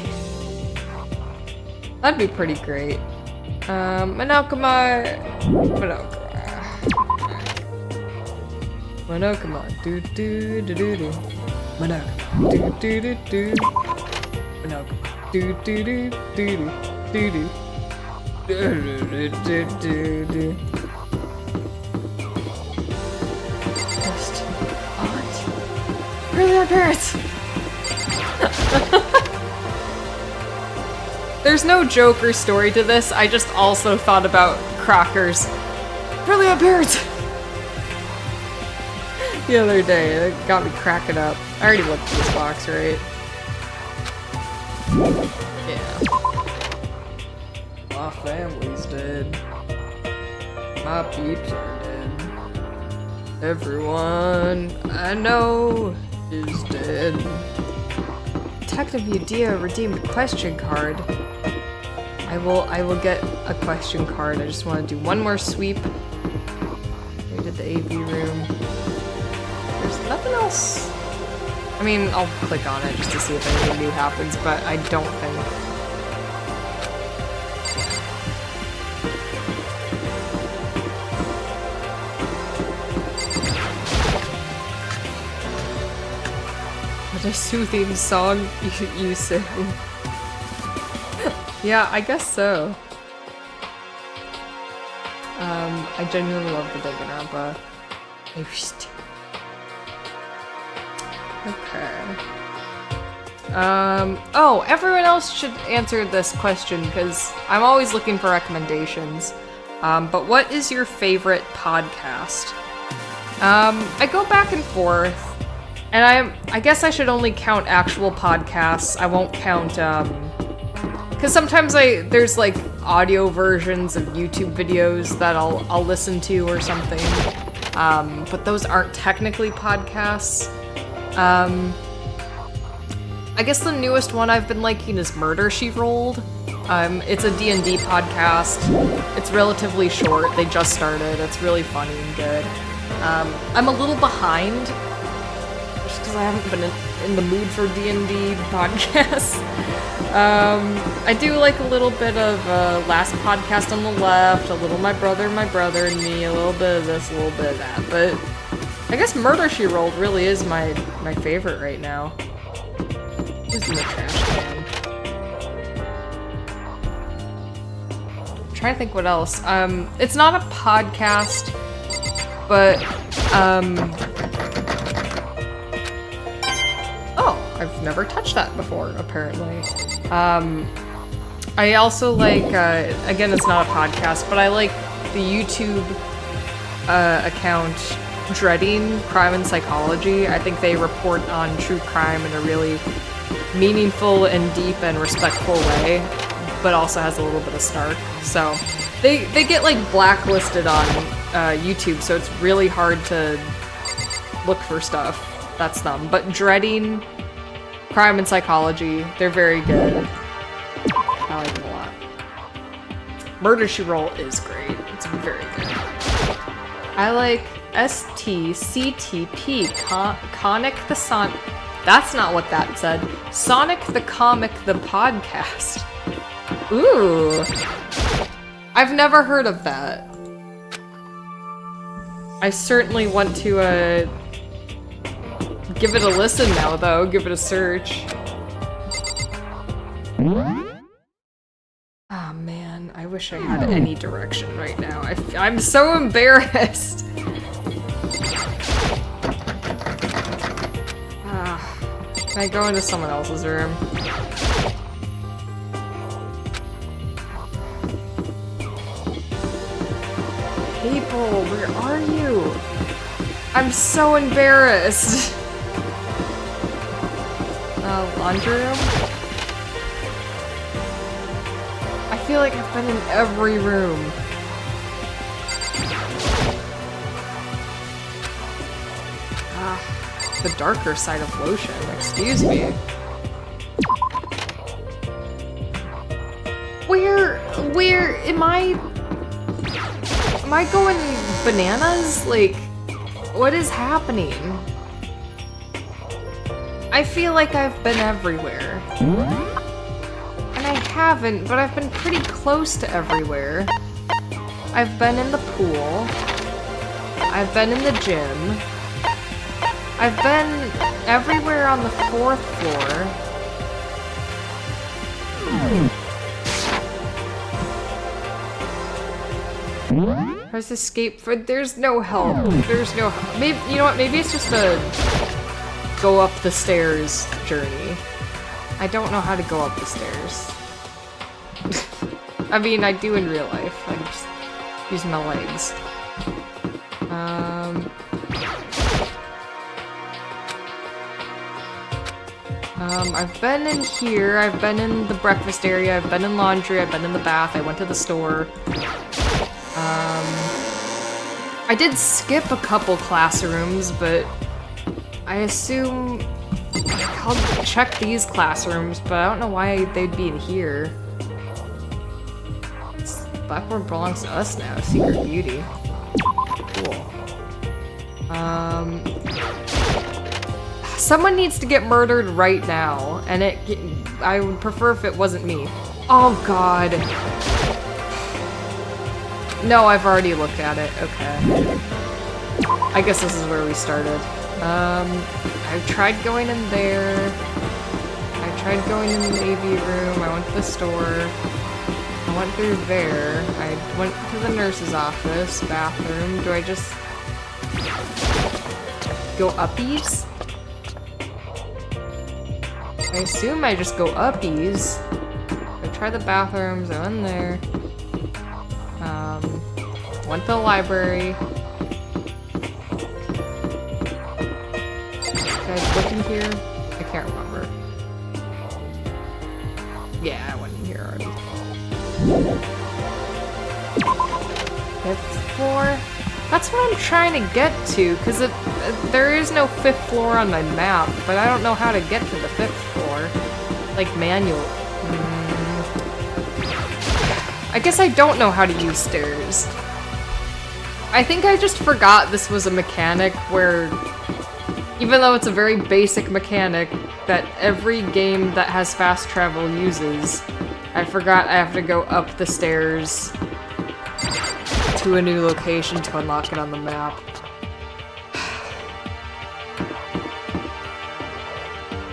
That'd be pretty great. Monokuma. Do do do do do. Monokuma. Do do do do. Monokuma. Do do do do do do do. Do do do do do. First aunt. Really, our parents. There's no joke or story to this. I just also thought about Crocker's brilliant parents the other day. It got me cracking up. I already looked at this box, right? Yeah. My family's dead. My peeps are dead. Everyone I know is dead. Detective Udea redeemed a question card. I will get a question card. I just want to do one more sweep. We did the AV room. There's nothing else. I mean, I'll click on it just to see if anything new happens, but I don't think. What a soothing song you sing. Yeah, I guess so. I genuinely love the Danganronpa. Okay. Oh, everyone else should answer this question because I'm always looking for recommendations. But what is your favorite podcast? I go back and forth, and I guess I should only count actual podcasts. I won't count, because sometimes there's like audio versions of YouTube videos that I'll listen to or something. But those aren't technically podcasts. I guess the newest one I've been liking is Murder, She Rolled. It's a D&D podcast. It's relatively short. They just started. It's really funny and good. I'm a little behind, just because I haven't been in the mood for D&D podcasts. I do like a little bit of Last Podcast on the Left, a little My Brother and Me, a little bit of this, a little bit of that, but I guess Murder, She Rolled really is my favorite right now. Who's in the trash can? trying to think what else. It's not a podcast, but oh, I've never touched that before, apparently. I also like, again, it's not a podcast, but I like the YouTube account Dreading Crime and Psychology. I think they report on true crime in a really meaningful and deep and respectful way, but also has a little bit of snark. So they get like blacklisted on YouTube, so it's really hard to look for stuff. That's them. But Dreading Crime and Psychology, they're very good. I like them a lot. Murder, She Wrote is great. It's very good. I like STCTP, Conic the Son. That's not what that said. Sonic the Comic, the podcast. Ooh. I've never heard of that. I certainly want to, give it a listen now, though. Give it a search. Oh man, I wish I had any direction right now. I'm so embarrassed. Can I go into someone else's room? People, where are you? I'm so embarrassed. Laundry room? I feel like I've been in every room. The darker side of lotion, excuse me. Where am I going bananas? Like, what is happening? I feel like I've been everywhere. And I haven't, but I've been pretty close to everywhere. I've been in the pool. I've been in the gym. I've been everywhere on the 4th floor. Press escape for. There's no help. There's no help. Maybe, you know what? Maybe it's just a go up the stairs journey. I don't know how to go up the stairs. I mean, I do in real life. I just use my legs. I've been in here, I've been in the breakfast area, I've been in laundry, I've been in the bath, I went to the store. I did skip a couple classrooms, but I assume I'll check these classrooms, but I don't know why they'd be in here. Blackboard belongs to us now, Secret Beauty. Cool. Someone needs to get murdered right now, and I would prefer if it wasn't me. Oh god. No, I've already looked at it. Okay. I guess this is where we started. I tried going in there. I tried going in the Navy room. I went to the store. I went through there. I went to the nurse's office, bathroom. Do I just go uppies? I assume I just go uppies. I try the bathrooms, I went in there. Went to the library. Did I look in here? I can't remember. Yeah, I went in here already. 5th floor? That's what I'm trying to get to, because there is no 5th floor on my map, but I don't know how to get to the 5th floor. Like, manual. I guess I don't know how to use stairs. I think I just forgot this was a mechanic where, even though it's a very basic mechanic that every game that has fast travel uses, I forgot I have to go up the stairs to a new location to unlock it on the map.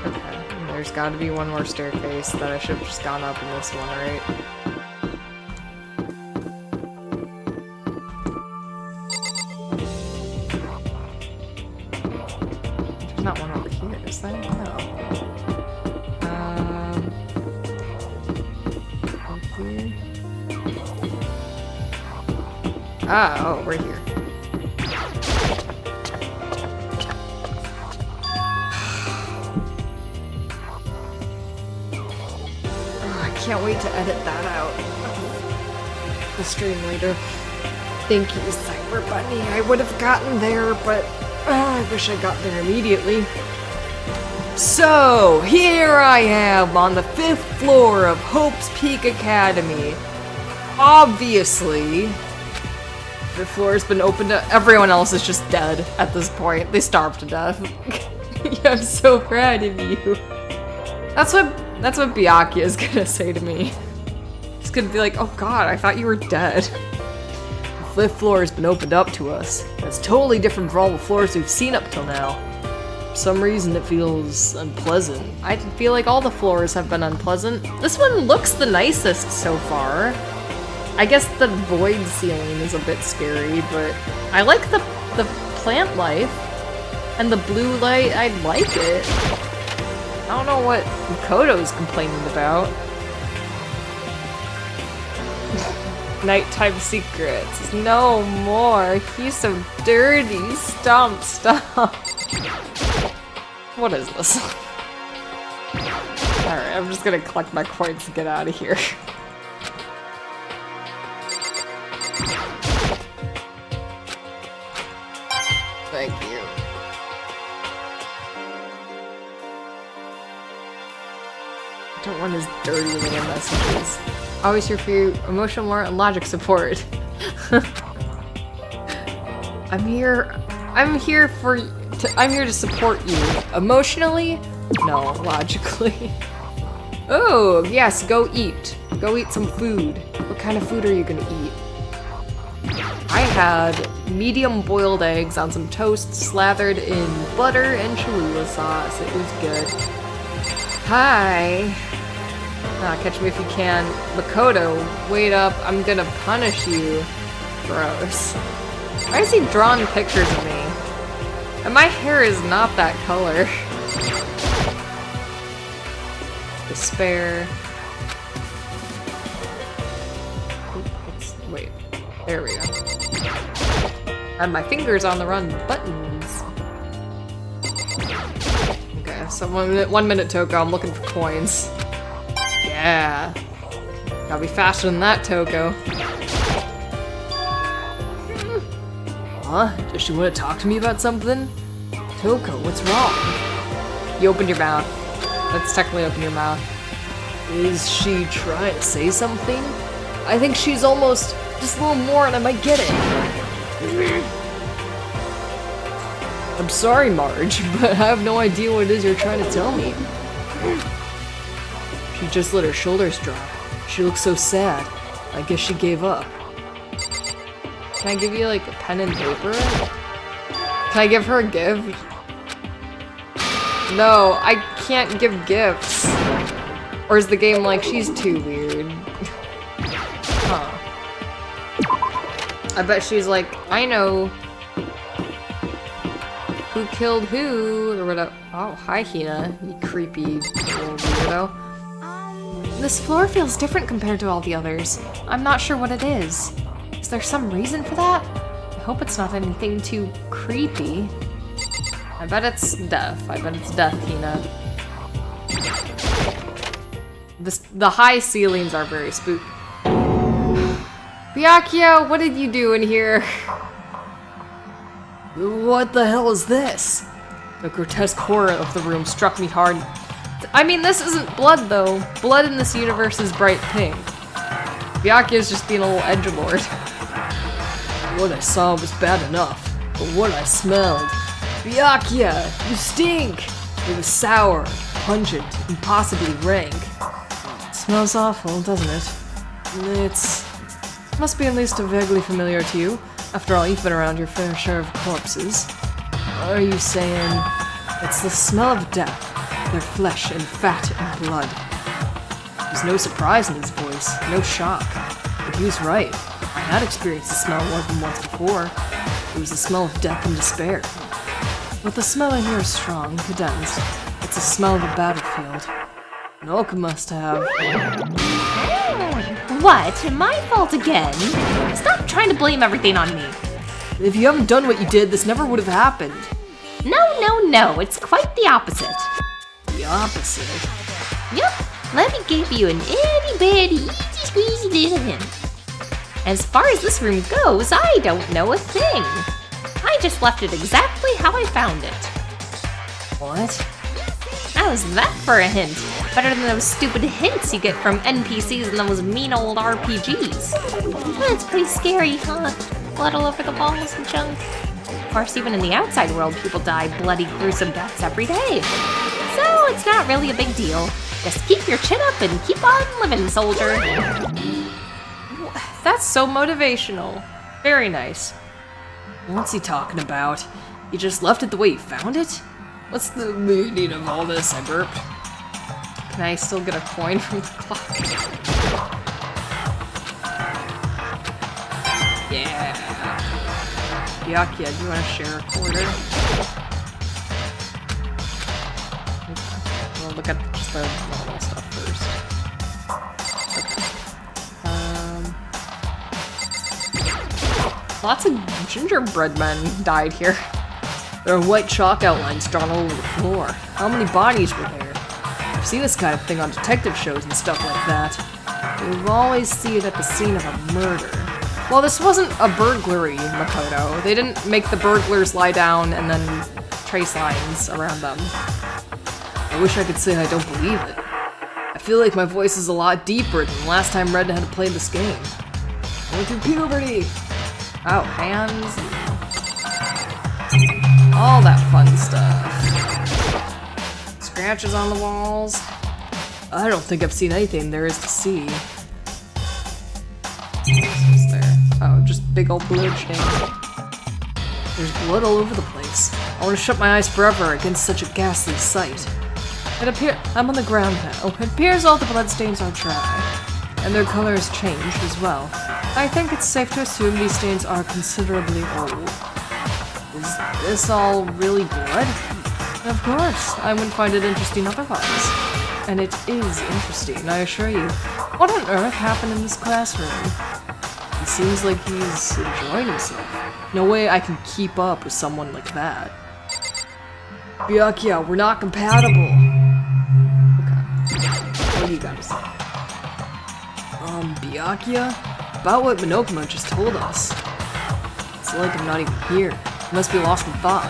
Okay, there's gotta be one more staircase that I should have just gone up in this one, right? not one over here, is there? No. Over here. Ah, oh, right here. I can't wait to edit that out. The stream later. Thank you, Cyber Bunny. I would have gotten there, but I wish I got there immediately. So, here I am on the 5th floor of Hope's Peak Academy. Obviously, 5th floor has been opened up. Everyone else is just dead at this point. They starved to death. Yeah, I'm so proud of you. That's what Byakuya is gonna say to me. He's gonna be like, oh god, I thought you were dead. The 5th floor has been opened up to us. It's totally different from all the floors we've seen up till now. For some reason it feels unpleasant. I feel like all the floors have been unpleasant. This one looks the nicest so far. I guess the void ceiling is a bit scary, but I like the plant life. And the blue light, I like it. I don't know what Makoto's complaining about. Nighttime secrets. No more. He's so dirty. Stomp, stop. What is this? Alright, I'm just gonna collect my coins and get out of here. Thank you. I don't want his dirty little messages. Always here for you, emotional more and logic support. I'm here to support you. Emotionally? No, logically. Oh, yes, go eat. Go eat some food. What kind of food are you gonna eat? I had medium boiled eggs on some toast slathered in butter and Cholula sauce. It was good. Hi. Ah, catch me if you can. Makoto, wait up. I'm gonna punish you. Gross. Why is he drawing pictures of me? And my hair is not that color. Despair. Wait. There we go. And my fingers on the wrong buttons. Okay, so 1 minute Toko. I'm looking for coins. Yeah. Gotta be faster than that, Toko. Huh? Does she want to talk to me about something? Toko, what's wrong? You opened your mouth. Let's technically open your mouth. Is she trying to say something? I think she's almost just a little more and I might get it. I'm sorry, Marge, but I have no idea what it is you're trying to tell me. She just let her shoulders drop. She looks so sad. I guess she gave up. Can I give you, like, a pen and paper? Can I give her a gift? No, I can't give gifts. Or is the game like, she's too weird? Huh. I bet she's like, I know who killed who, or whatever. Oh, hi, Hina, you creepy little weirdo. This floor feels different compared to all the others. I'm not sure what it is. Is there some reason for that? I hope it's not anything too creepy. I bet it's death. I bet it's death, Hina. The high ceilings are very spooky. Byakuya, what did you do in here? What the hell is this? The grotesque horror of the room struck me hard. I mean, this isn't blood, though. Blood in this universe is bright pink. Byakuya's just being a little edgelord. What I saw was bad enough, but what I smelled... Byakuya, you stink! It was sour, pungent, and possibly rank. It smells awful, doesn't it? Must be at least vaguely familiar to you. After all, you've been around your fair share of corpses. Are you saying it's the smell of death? Their flesh and fat and blood. There's no surprise in his voice, no shock. But he was right. I had experienced the smell more than once before. It was the smell of death and despair. but the smell in here is strong, condensed. It's the smell of a battlefield. Milk must have. What? My fault again? Stop trying to blame everything on me. If you haven't done what you did, this never would have happened. No, it's quite the opposite. The opposite? Yep, let me give you an itty-bitty, easy-squeezy little hint. As far as this room goes, I don't know a thing. I just left it exactly how I found it. What? How's that for a hint? Better than those stupid hints you get from NPCs and those mean old RPGs. That's pretty scary, huh? Blood all over the walls and junk. Of course, even in the outside world, people die bloody, gruesome deaths every day. So it's not really a big deal. Just keep your chin up and keep on living, soldier. That's so motivational. Very nice. What's he talking about? He just left it the way he found it? What's the meaning of all this? I burped. Can I still get a coin from the clock? Yeah. Byakuya, do you want to share a quarter? We'll look at just the normal stuff first. Okay. Lots of gingerbread men died here. There are white chalk outlines drawn all over the floor. How many bodies were there? I've seen this kind of thing on detective shows and stuff like that. You always see it at the scene of a murder. Well, this wasn't a burglary, Makoto. They didn't make the burglars lie down and then trace lines around them. I wish I could say I don't believe it. I feel like my voice is a lot deeper than the last time Red had to play this game. I went through puberty. Oh, hands. All that fun stuff. Scratches on the walls. I don't think I've seen anything there is to see. What's there? Oh, just big old blood stains. There's blood all over the place. I want to shut my eyes forever against such a ghastly sight. I'm on the ground now. It appears all the bloodstains are dry, and their color has changed as well. I think it's safe to assume these stains are considerably old. Is this all really blood? Of course, I wouldn't find it interesting otherwise. And it is interesting, I assure you. What on earth happened in this classroom? It seems like he's enjoying himself. No way I can keep up with someone like that. Byakuya, we're not compatible. Okay. What do you gotta say? Byakuya? About what Monokuma just told us. It's like I'm not even here. He must be lost in thought.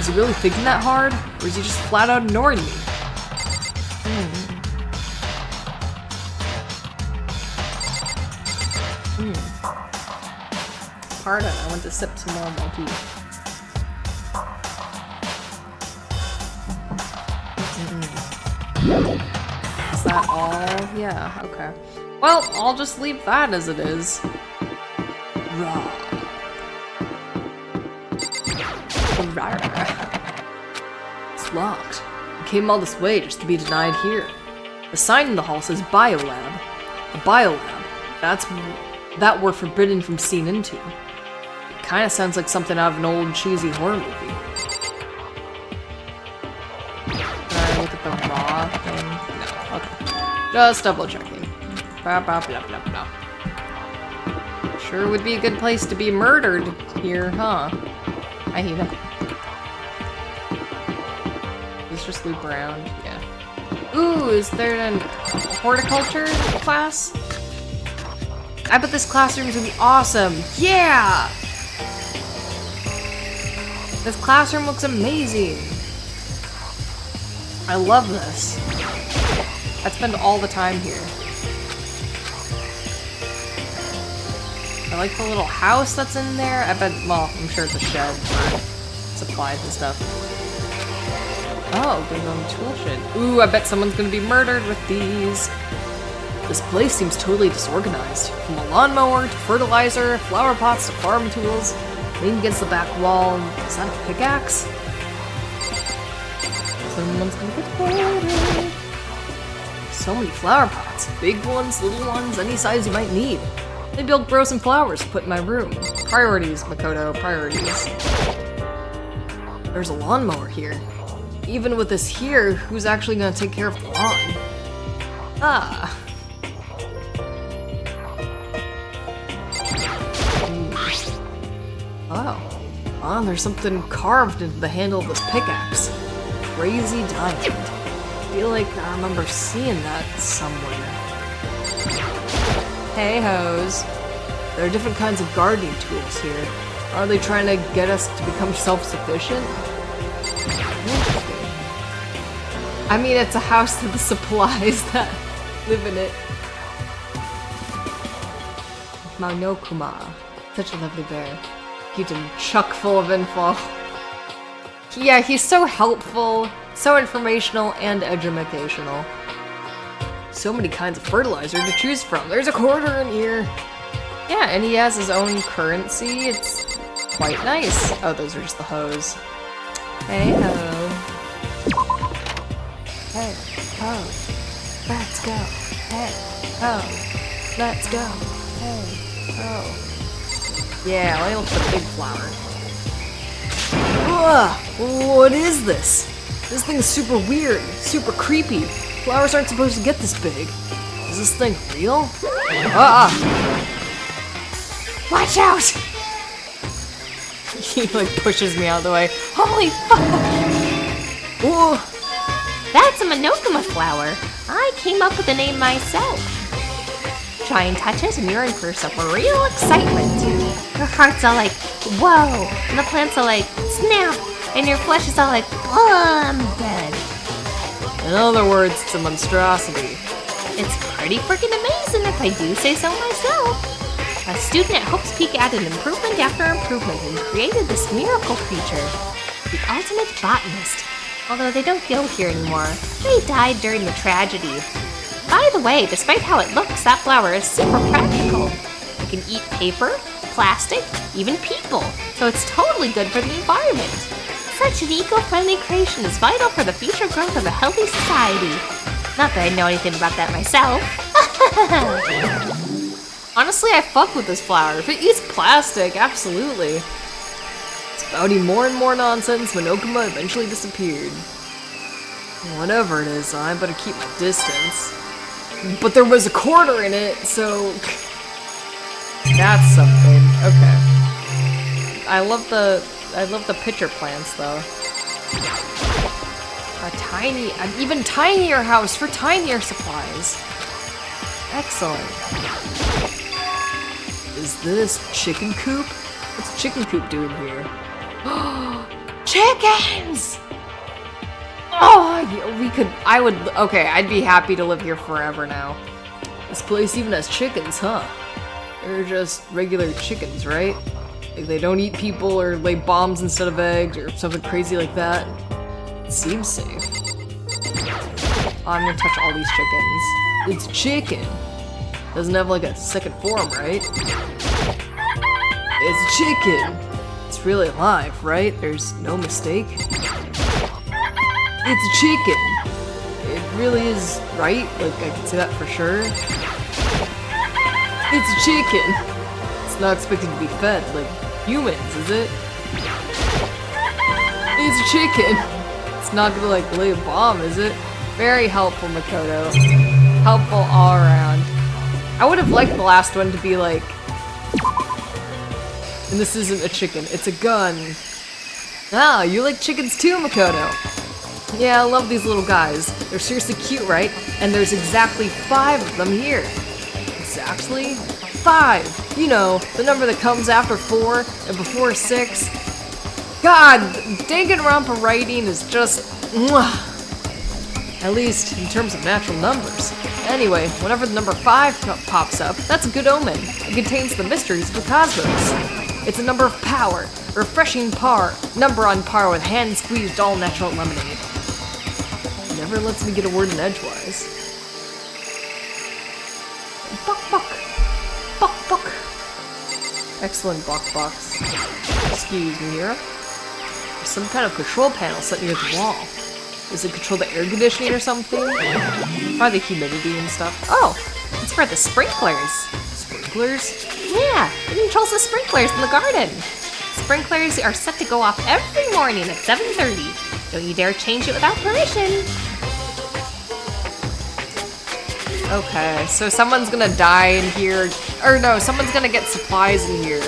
Is he really thinking that hard? Or is he just flat out ignoring me? Pardon, I want to sip some more of my tea. Is that all? Yeah, okay. Well, I'll just leave that as it is. It's locked. I came all this way just to be denied here. The sign in the hall says Biolab. A Biolab. That we're forbidden from seeing into. It kinda sounds like something out of an old cheesy horror movie. Can I look at the raw thing? No, okay. Just double checking. Blah blah blah blah blah. Sure would be a good place to be murdered here, huh? I hate it. Let's just loop around, yeah. Ooh, is there a horticulture class? I bet this classroom is gonna be awesome. Yeah! This classroom looks amazing. I love this. I'd spend all the time here. I like the little house that's in there. I bet, well, I'm sure it's a shed for supplies and stuff. Oh, big on tool shed. Ooh, I bet someone's gonna be murdered with these. This place seems totally disorganized. From a lawnmower to fertilizer, flower pots to farm tools. Lean against the back wall. Is that a pickaxe? Someone's gonna get murdered. So many flower pots. Big ones, little ones, any size you might need. Maybe I'll grow some flowers to put in my room. Priorities, Makoto, priorities. There's a lawnmower here. Even with this here, who's actually gonna take care of the lawn? Ah. Oh, there's something carved into the handle of this pickaxe. Crazy diamond. I feel like I remember seeing that somewhere. Hey hoes. There are different kinds of gardening tools here. Are they trying to get us to become self-sufficient? I mean, it's a house of the supplies that live in it. Maunokuma. Such a lovely bear. Keep him chock full of info. Yeah, he's so helpful, so informational, and educational. So many kinds of fertilizer to choose from. There's a quarter in here. Yeah, and he has his own currency. It's quite nice. Oh, those are just the hoes. Hey ho. Hey ho. Let's go. Hey ho. Let's go. Hey ho. Yeah, I like the big flower. Ugh, what is this? This thing's super weird, super creepy. Flowers aren't supposed to get this big. Is this thing real? Watch out! He like pushes me out of the way. Holy fuck! Whoa! That's a Monokuma flower. I came up with the name myself. Try and touch it and you're in for some real excitement. Your heart's all like, whoa, and the plant's all like, snap, and your flesh is all like, oh, I'm dead. In other words, it's a monstrosity. It's pretty freaking amazing if I do say so myself. A student at Hope's Peak added improvement after improvement and created this miracle creature. The ultimate botanist. Although they don't go here anymore. They died during the tragedy. By the way, despite how it looks, that flower is super practical. You can eat paper, plastic, even people, so it's totally good for the environment. Such an eco-friendly creation is vital for the future growth of a healthy society. Not that I know anything about that myself. Honestly, I fuck with this flower. If it eats plastic, absolutely. Spouting more and more nonsense, Monokuma eventually disappeared. Whatever it is, I better keep my distance. But there was a quarter in it, so... That's something. Okay. I love the pitcher plants, though. An even tinier house for tinier supplies. Excellent. Is this chicken coop? What's chicken coop doing here? Chickens! Oh, okay, I'd be happy to live here forever now. This place even has chickens, huh? They're just regular chickens, right? Like they don't eat people or lay bombs instead of eggs or something crazy like that. It seems safe. Oh, I'm gonna touch all these chickens. It's chicken. Doesn't have like a second form, right? It's chicken. It's really alive, right? There's no mistake. It's chicken. It really is, right? Like, I can say that for sure. It's chicken. It's not expected to be fed like humans, is it? It's chicken. It's not gonna, like, lay a bomb, is it? Very helpful, Makoto. Helpful all around. I would have liked the last one to be like... And this isn't a chicken, it's a gun. Ah, you like chickens too, Makoto. Yeah, I love these little guys. They're seriously cute, right? And there's exactly 5 of them here. Exactly? 5! You know, the number that comes after 4 and before 6. God, Danganronpa writing is just... mwah. At least in terms of natural numbers. Anyway, whenever the number 5 pops up, that's a good omen. It contains the mysteries of the cosmos. It's a number of power, a refreshing number on par with hand-squeezed all-natural lemonade. Never lets me get a word in edgewise. Buck buck. Buck buck. Excellent buck box. Excuse me, Hero. There's some kind of control panel set near the wall. Does it control the air conditioning or something? Probably the humidity and stuff. Oh, it's for the sprinklers. Sprinklers? Yeah, it controls the sprinklers in the garden. It's sprinklers are set to go off every morning at 7:30. Don't you dare change it without permission. Okay, so someone's gonna die in here, or no, someone's gonna get supplies in here.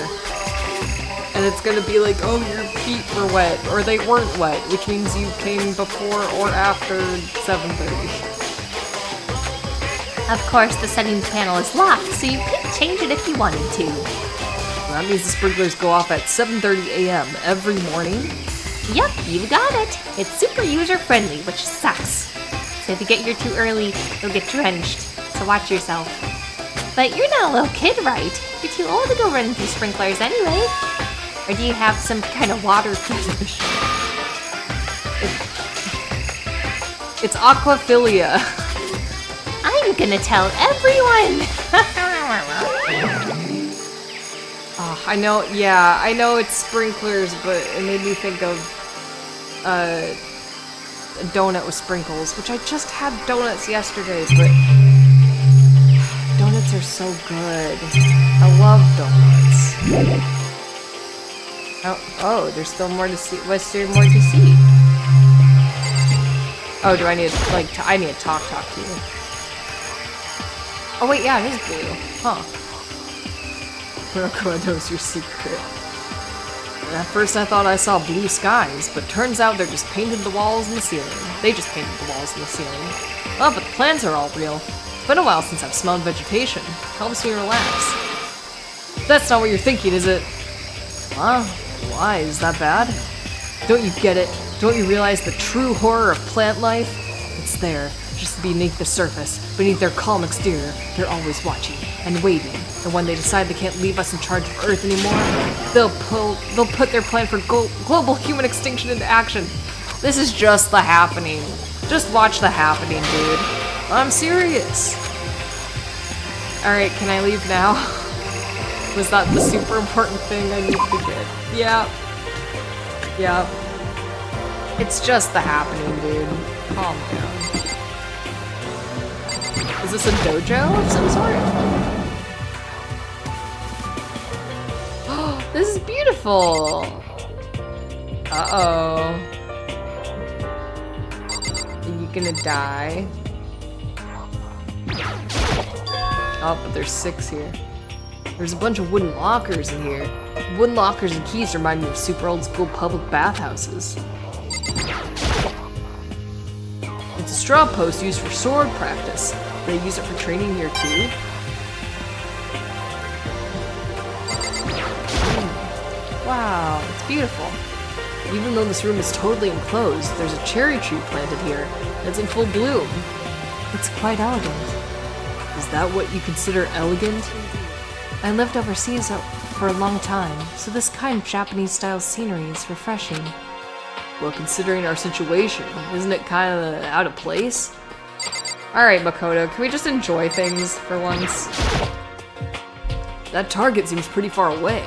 And it's gonna be like, oh, your feet were wet, or they weren't wet, which means you came before or after 7:30. Of course, the settings panel is locked, so you could change it if you wanted to. That means the sprinklers go off at 7:30 a.m. every morning? Yep, you got it. It's super user-friendly, which sucks. So if you get here too early, you'll get drenched, so watch yourself. But you're not a little kid, right? You're too old to go running through sprinklers anyway. Or do you have some kind of water fetish? It's aquaphilia. I'm gonna tell everyone! Oh, I know, yeah, I know it's sprinklers, but it made me think of a donut with sprinkles, which I just had donuts yesterday, but donuts are so good. I love donuts. Oh, there's still more to see. What's there more to see? Oh, do I need to, like, I need to talk to you. Oh wait, yeah, it is blue. Huh. Kuroko knows your secret. And at first I thought I saw blue skies, but turns out they're just painted the walls and the ceiling. They just painted the walls and the ceiling. Oh, but the plants are all real. It's been a while since I've smelled vegetation. Helps me relax. That's not what you're thinking, is it? Huh? Why? Is that bad? Don't you get it? Don't you realize the true horror of plant life? It's there, just beneath the surface, beneath their calm exterior. They're always watching and waiting. And when they decide they can't leave us in charge of Earth anymore, they'll put their plan for global human extinction into action. This is just the happening. Just watch the happening, dude. I'm serious. Alright, can I leave now? Was that the super important thing I need to get? Yeah. Yeah. It's just the happening, dude. Calm down. Is this a dojo of some sort? This is beautiful! Uh-oh. Are you gonna die? Oh, but there's 6 here. There's a bunch of wooden lockers in here. Wooden lockers and keys remind me of super old school public bathhouses. It's a straw post used for sword practice. They use it for training here too? Wow, it's beautiful. Even though this room is totally enclosed, there's a cherry tree planted here. It's in full bloom. It's quite elegant. Is that what you consider elegant? I lived overseas for a long time, so this kind of Japanese-style scenery is refreshing. Well, considering our situation, isn't it kind of out of place? Alright, Makoto, can we just enjoy things for once? That target seems pretty far away.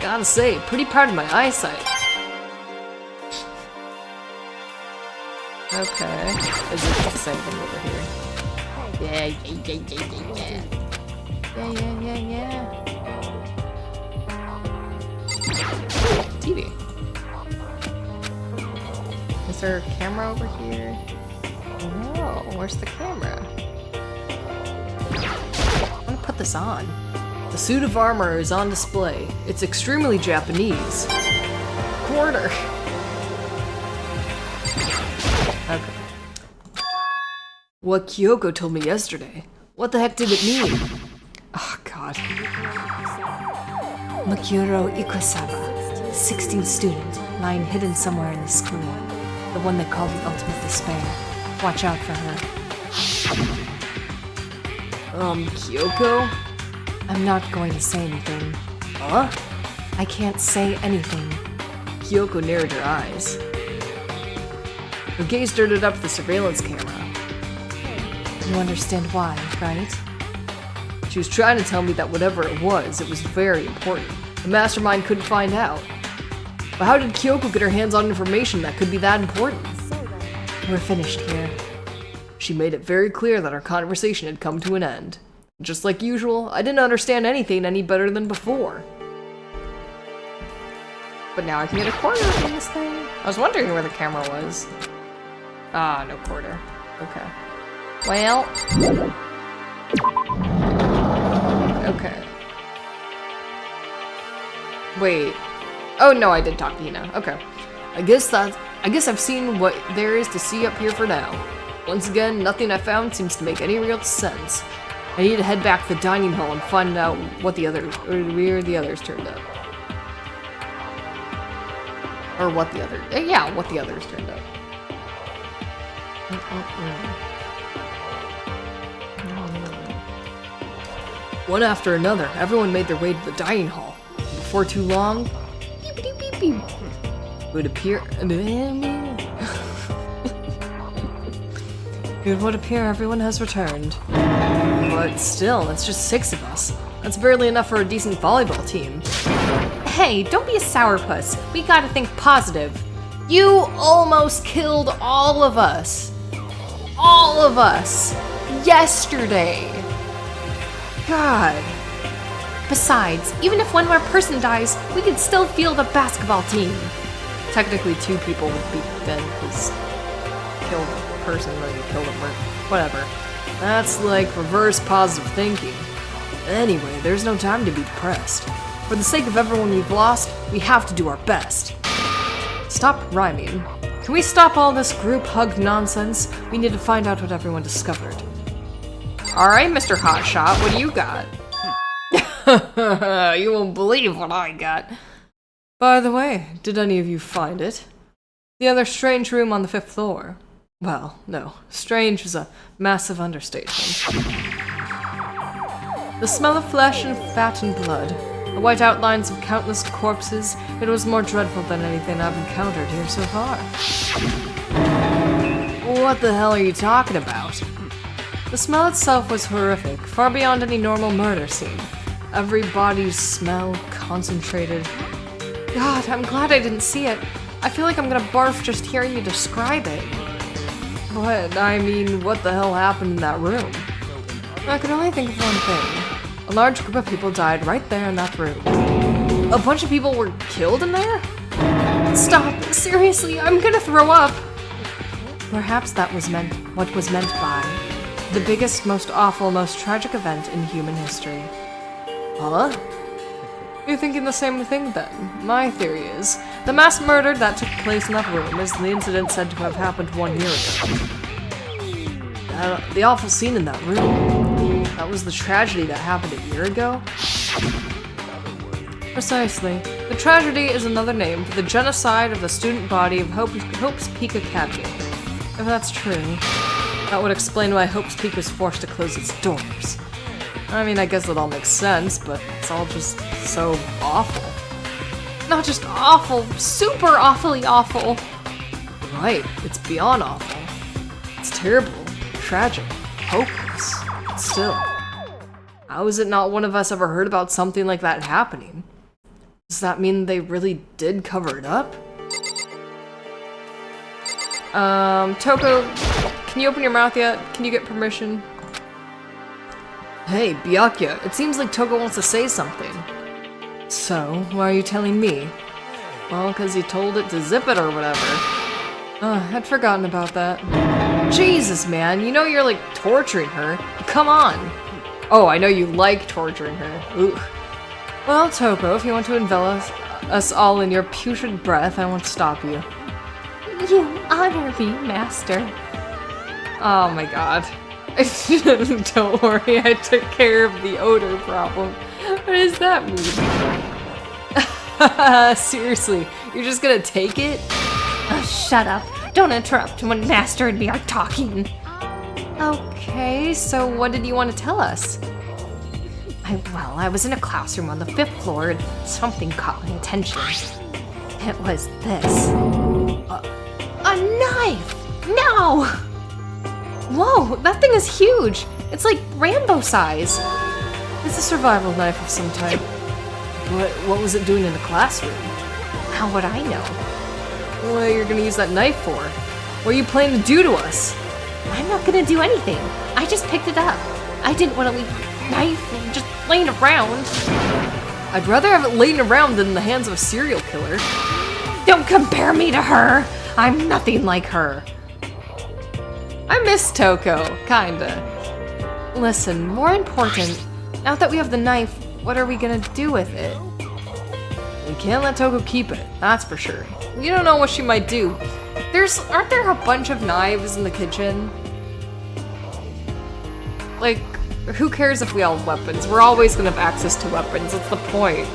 Gotta say, pretty proud of my eyesight. Okay. Is it the same thing over here? Yeah. Yeah. TV. Is there a camera over here? No, where's the camera? I'm gonna put this on. The suit of armor is on display. It's extremely Japanese. Quarter. Okay. What Kyoko told me yesterday. What the heck did it mean? Oh, God. Makuro Ikusawa, 16th student, lying hidden somewhere in the school. The one they call the ultimate despair. Watch out for her. Kyoko? I'm not going to say anything. Huh? I can't say anything. Kyoko narrowed her eyes. Her gaze darted up the surveillance camera. You understand why, right? She was trying to tell me that whatever it was very important. The mastermind couldn't find out. But how did Kyoko get her hands on information that could be that important? We're finished here. She made it very clear that our conversation had come to an end. Just like usual, I didn't understand anything any better than before. But now I can get a quarter from this thing. I was wondering where the camera was. Ah, no quarter. Okay. Well. Okay. Wait. Oh no, I did talk to Hina. Okay. I guess I've seen what there is to see up here for now. Once again, nothing I found seems to make any real sense. I need to head back to the dining hall and find out what the others, or where the others turned up. Or what the others, yeah, what the others turned up. One after another, everyone made their way to the dining hall. Before too long, beep, beep, beep, beep, it would appear. It would appear everyone has returned. But still, it's just 6 of us. That's barely enough for a decent volleyball team. Hey, don't be a sourpuss. We gotta think positive. You almost killed all of us. All of us. Yesterday. God. Besides, even if one more person dies, we could still field a basketball team. Technically 2 people would be dead because killed a person, then you killed a person. Whatever. That's like reverse positive thinking. Anyway, there's no time to be depressed. For the sake of everyone we've lost, we have to do our best. Stop rhyming. Can we stop all this group hug nonsense? We need to find out what everyone discovered. Alright, Mr. Hotshot, what do you got? You won't believe what I got. By the way, did any of you find it? The other strange room on the 5th floor. Well, no. Strange is a massive understatement. The smell of flesh and fat and blood. The white outlines of countless corpses. It was more dreadful than anything I've encountered here so far. What the hell are you talking about? The smell itself was horrific, far beyond any normal murder scene. Every body's smell concentrated. God, I'm glad I didn't see it. I feel like I'm gonna barf just hearing you describe it. But, I mean, what the hell happened in that room? I can only think of one thing. A large group of people died right there in that room. A bunch of people were killed in there? Stop! Seriously, I'm gonna throw up! Perhaps that was what was meant by the biggest, most awful, most tragic event in human history. Huh? You're thinking the same thing then. My theory is, the mass murder that took place in that room is the incident said to have happened 1 year ago. The awful scene in that room. That was the tragedy that happened a year ago? Precisely. The tragedy is another name for the genocide of the student body of Hope's Peak Academy. If that's true, that would explain why Hope's Peak was forced to close its doors. I mean, I guess it all makes sense, but it's all just so awful. Not just awful, super awfully awful. Right, it's beyond awful. It's terrible, tragic, hopeless. But still, how is it not one of us ever heard about something like that happening? Does that mean they really did cover it up? Toko, can you open your mouth yet? Can you get permission? Hey, Byakuya, it seems like Toko wants to say something. So, why are you telling me? Well, because you told it to zip it or whatever. I'd forgotten about that. Jesus, man, you know you're like torturing her. Come on. Oh, I know you like torturing her. Ooh. Well, Toko, if you want to envelop us all in your putrid breath, I won't stop you. You honor me, Master. Oh my god. Don't worry, I took care of the odor problem. What does that mean? Seriously, you're just gonna take it? Shut up. Don't interrupt when Master and me are talking. Okay, so what did you want to tell us? I was in a classroom on the 5th floor and something caught my attention. It was this. A knife! No! Whoa, that thing is huge! It's like Rambo size! It's a survival knife of some type. But what was it doing in the classroom? How would I know? What are you gonna use that knife for? What are you planning to do to us? I'm not gonna do anything. I just picked it up. I didn't want to leave a knife just laying around. I'd rather have it laying around than in the hands of a serial killer. Don't compare me to her! I'm nothing like her. I miss Toko, kinda. Listen, more important, now that we have the knife, what are we gonna do with it? We can't let Toko keep it, that's for sure. You don't know what she might do. Aren't there a bunch of knives in the kitchen? Like, who cares if we all have weapons? We're always gonna have access to weapons, what's the point?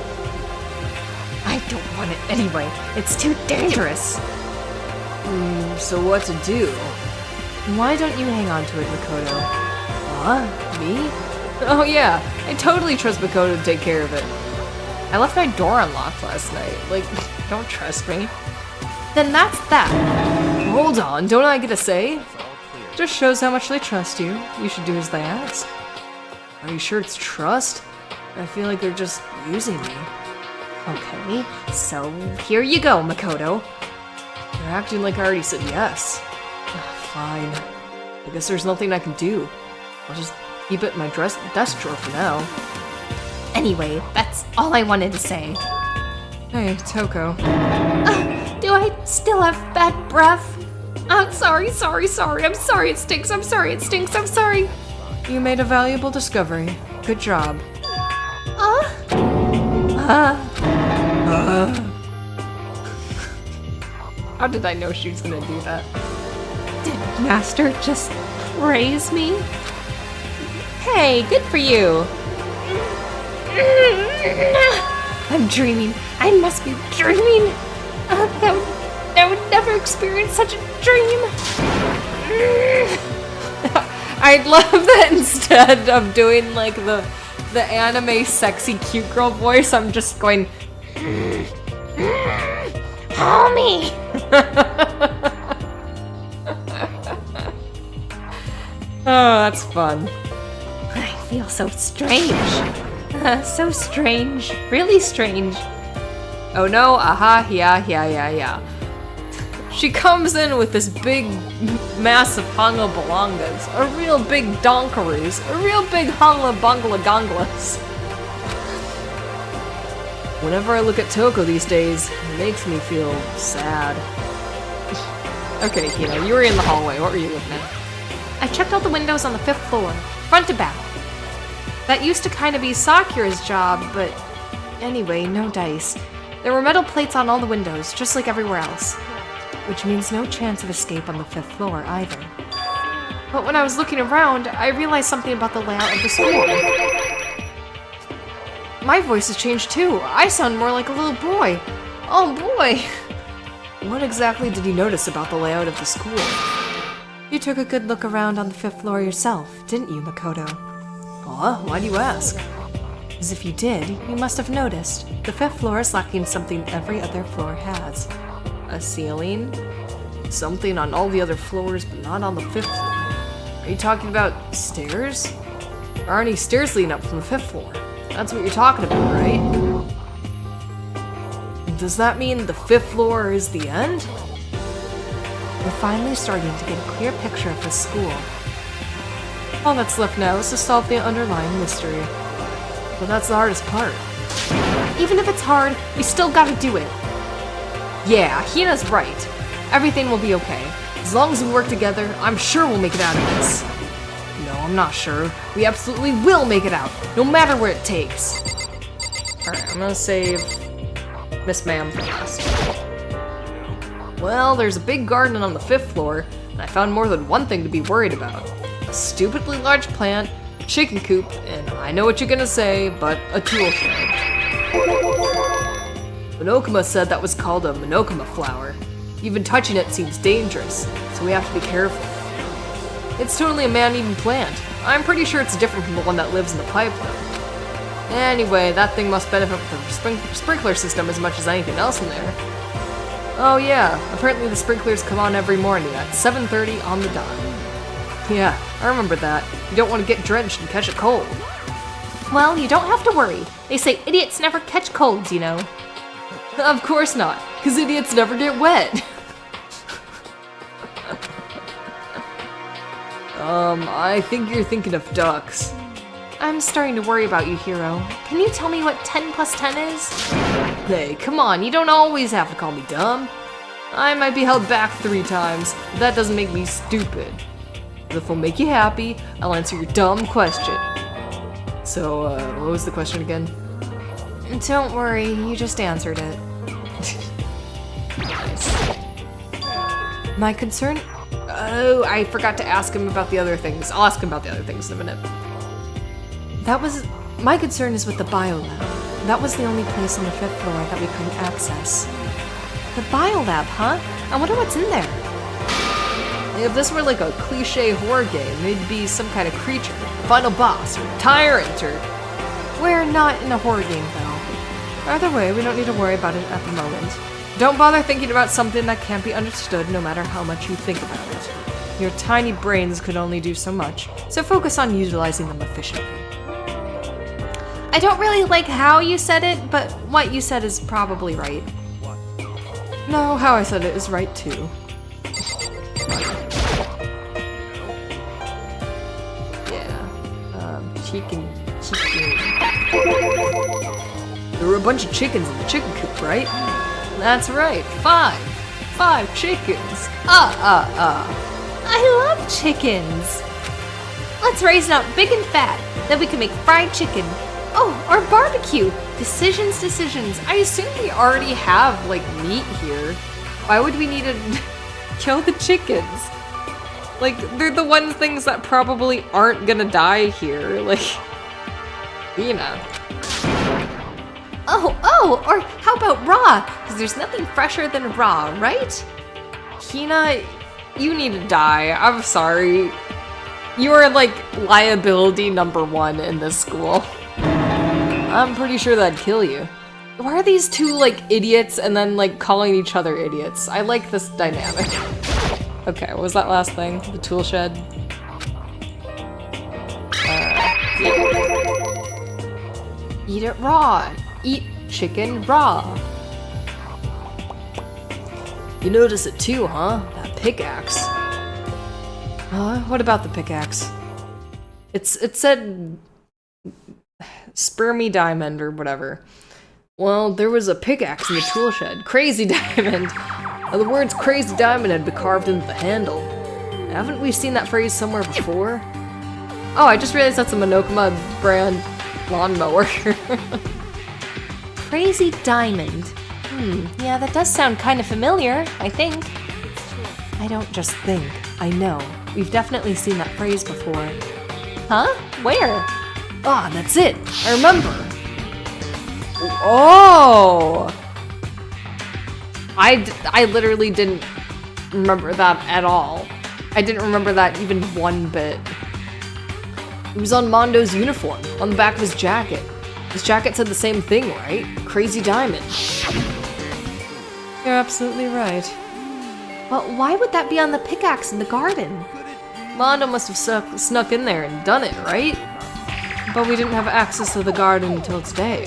I don't want it anyway. It's too dangerous. So what to do? Why don't you hang on to it, Makoto? Huh? Me? Oh yeah, I totally trust Makoto to take care of it. I left my door unlocked last night. Like, don't trust me. Then that's that. Hold on, don't I get a say? Just shows how much they trust you. You should do as they ask. Are you sure it's trust? I feel like they're just using me. Okay, so here you go, Makoto. You're acting like I already said yes. Fine. I guess there's nothing I can do. I'll just keep it in my desk drawer for now. Anyway, that's all I wanted to say. Hey, Toko. Do I still have bad breath? I'm sorry. I'm sorry, it stinks, I'm sorry, it stinks, I'm sorry. You made a valuable discovery. Good job. How did I know she was gonna do that? Did Master just praise me? Hey, good for you. I'm dreaming. I must be dreaming. I would never experience such a dream. I'd love that instead of doing like the anime sexy cute girl voice, I'm just going Homie! Oh, that's fun. I feel so strange. So strange. Really strange. Oh no, aha, yeah. She comes in with this big, massive hungla balongas, a real big donkaroos, a real big hungla bungla gonglas. Whenever I look at Toko these days, it makes me feel sad. Okay, Hina, you were in the hallway. What were you looking at? I checked out the windows on the 5th floor, front to back. That used to kind of be Sakura's job, but anyway, no dice. There were metal plates on all the windows, just like everywhere else. Which means no chance of escape on the 5th floor either. But when I was looking around, I realized something about the layout of the school. My voice has changed too. I sound more like a little boy. Oh boy! What exactly did you notice about the layout of the school? You took a good look around on the 5th floor yourself, didn't you, Makoto? Huh? Why do you ask? As if you did, you must have noticed. The 5th floor is lacking something every other floor has. A ceiling? Something on all the other floors, but not on the 5th floor. Are you talking about stairs? There aren't any stairs leading up from the 5th floor. That's what you're talking about, right? Does that mean the 5th floor is the end? We're finally starting to get a clear picture of this school. All that's left now is to solve the underlying mystery. But that's the hardest part. Even if it's hard, we still gotta do it. Yeah, Hina's right. Everything will be okay. As long as we work together, I'm sure we'll make it out of this. No, I'm not sure. We absolutely will make it out, no matter where it takes. Alright, I'm gonna save Miss Ma'am for last. Well, there's a big garden on the 5th floor, and I found more than one thing to be worried about. A stupidly large plant, a chicken coop, and I know what you're gonna say, but a tool shed. Monokuma said that was called a Monokuma flower. Even touching it seems dangerous, so we have to be careful. It's totally a man-eating plant. I'm pretty sure it's different from the one that lives in the pipe, though. Anyway, that thing must benefit from the sprinkler system as much as anything else in there. Oh yeah, apparently the sprinklers come on every morning at 7:30 on the dot. Yeah, I remember that. You don't want to get drenched and catch a cold. Well, you don't have to worry. They say idiots never catch colds, you know. Of course not, because idiots never get wet. I think you're thinking of ducks. I'm I'm starting to worry about you, Hero. Can you tell me what 10 plus 10 is? Hey, come on, you don't always have to call me dumb. I might be held back 3 times, but that doesn't make me stupid. But if it'll make you happy, I'll answer your dumb question. So, what was the question again? Don't worry, you just answered it. Nice. My concern? Oh, I forgot to ask him about the other things. I'll ask him about the other things in a minute. My concern is with the biolab. That was the only place on the 5th floor that we couldn't access. The biolab, huh? I wonder what's in there. If this were like a cliche horror game, it'd be some kind of creature, final boss, or tyrant, or... We're not in a horror game, though. Either way, we don't need to worry about it at the moment. Don't bother thinking about something that can't be understood no matter how much you think about it. Your tiny brains could only do so much, so focus on utilizing them efficiently. I don't really like how you said it, but what you said is probably right. No, how I said it is right too. Yeah, chicken. There were a bunch of chickens in the chicken coop, right? That's right, 5 chickens. I love chickens. Let's raise it up big and fat, then we can make fried chicken. Oh, or barbecue. Decisions. I assume we already have, like, meat here. Why would we need to kill the chickens? Like, they're the one things that probably aren't gonna die here. Like, you know. Oh, or how about raw? Because there's nothing fresher than raw, right? Hina, you need to die. I'm sorry. You are, like, liability number 1 in this school. I'm pretty sure that'd kill you. Why are these two, like, idiots and then, like, calling each other idiots? I like this dynamic. Okay, what was that last thing? The tool shed? Yeah. Eat it raw. Eat chicken raw. You notice it too, huh? That pickaxe. What about the pickaxe? It said spermy diamond or whatever. Well, there was a pickaxe in the tool shed. Crazy diamond. The words crazy diamond had been carved into the handle. Haven't we seen that phrase somewhere before? Oh, I just realized that's a Monokuma brand lawnmower. Crazy diamond. Yeah, that does sound kind of familiar, I think. I don't just think, I know. We've definitely seen that phrase before. Huh? Where? Ah, that's it. I remember. Oh! I literally didn't remember that at all. I didn't remember that even one bit. It was on Mondo's uniform, on the back of his jacket. His jacket said the same thing, right? Crazy diamond. You're absolutely right. But why would that be on the pickaxe in the garden? Mondo must have snuck in there and done it, right? But we didn't have access to the garden until today.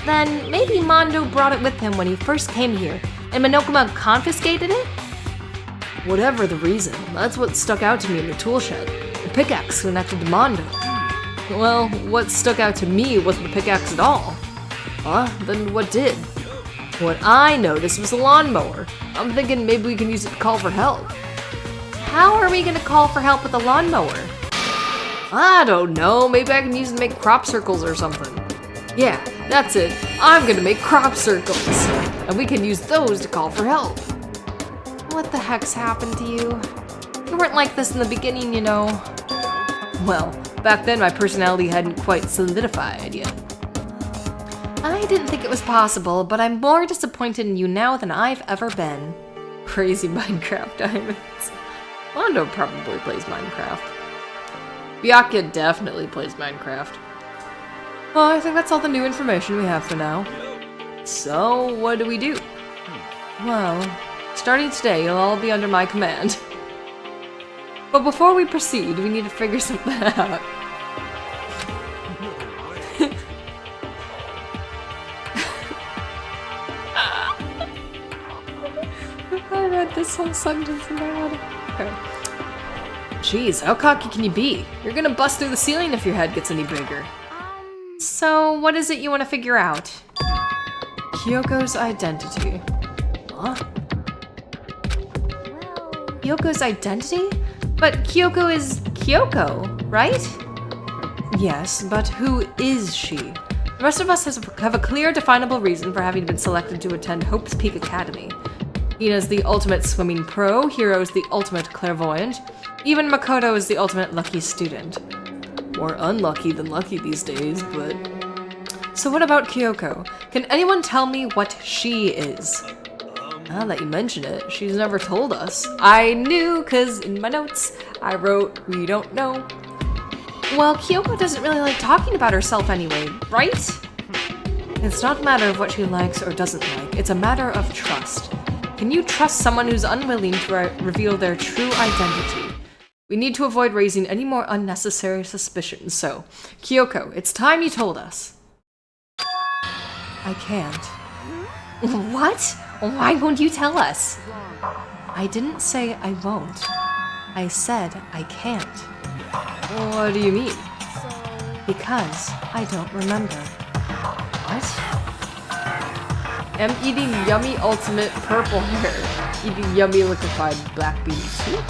Then maybe Mondo brought it with him when he first came here, and Monokuma confiscated it? Whatever the reason, that's what stuck out to me in the tool shed. The pickaxe connected to Mondo. Well, what stuck out to me wasn't the pickaxe at all. Then what did? What I noticed was a lawnmower. I'm thinking maybe we can use it to call for help. How are we gonna call for help with a lawnmower? I don't know, maybe I can use it to make crop circles or something. Yeah, that's it. I'm gonna make crop circles. And we can use those to call for help. What the heck's happened to you? You weren't like this in the beginning, you know. Well, back then my personality hadn't quite solidified yet. I didn't think it was possible, but I'm more disappointed in you now than I've ever been. Crazy Minecraft diamonds. Mondo probably plays Minecraft. Byakuya definitely plays Minecraft. Well, I think that's all the new information we have for now. So, what do we do? Well, starting today, you'll all be under my command. But before we proceed, we need to figure something out. I read this whole sentence aloud. Okay. Jeez, how cocky can you be? You're gonna bust through the ceiling if your head gets any bigger. So, what is it you want to figure out? Kyoko's identity. Huh? Kyoko's identity? But Kyoko is Kyoko, right? Yes, but who is she? The rest of us have a clear, definable reason for having been selected to attend Hope's Peak Academy. Ina's the ultimate swimming pro, Hiro's the ultimate clairvoyant, even Makoto is the ultimate lucky student. More unlucky than lucky these days, but... So what about Kyoko? Can anyone tell me what she is? Now that you mention it, she's never told us. I knew, cause in my notes, I wrote, we don't know. Well, Kyoko doesn't really like talking about herself anyway, right? It's not a matter of what she likes or doesn't like, it's a matter of trust. Can you trust someone who's unwilling to reveal their true identity? We need to avoid raising any more unnecessary suspicions, so, Kyoko, it's time you told us. I can't. What? Why won't you tell us? I didn't say I won't. I said I can't. What do you mean? Because I don't remember. What? I'm eating yummy ultimate purple hair. Eating yummy liquefied black bean soup.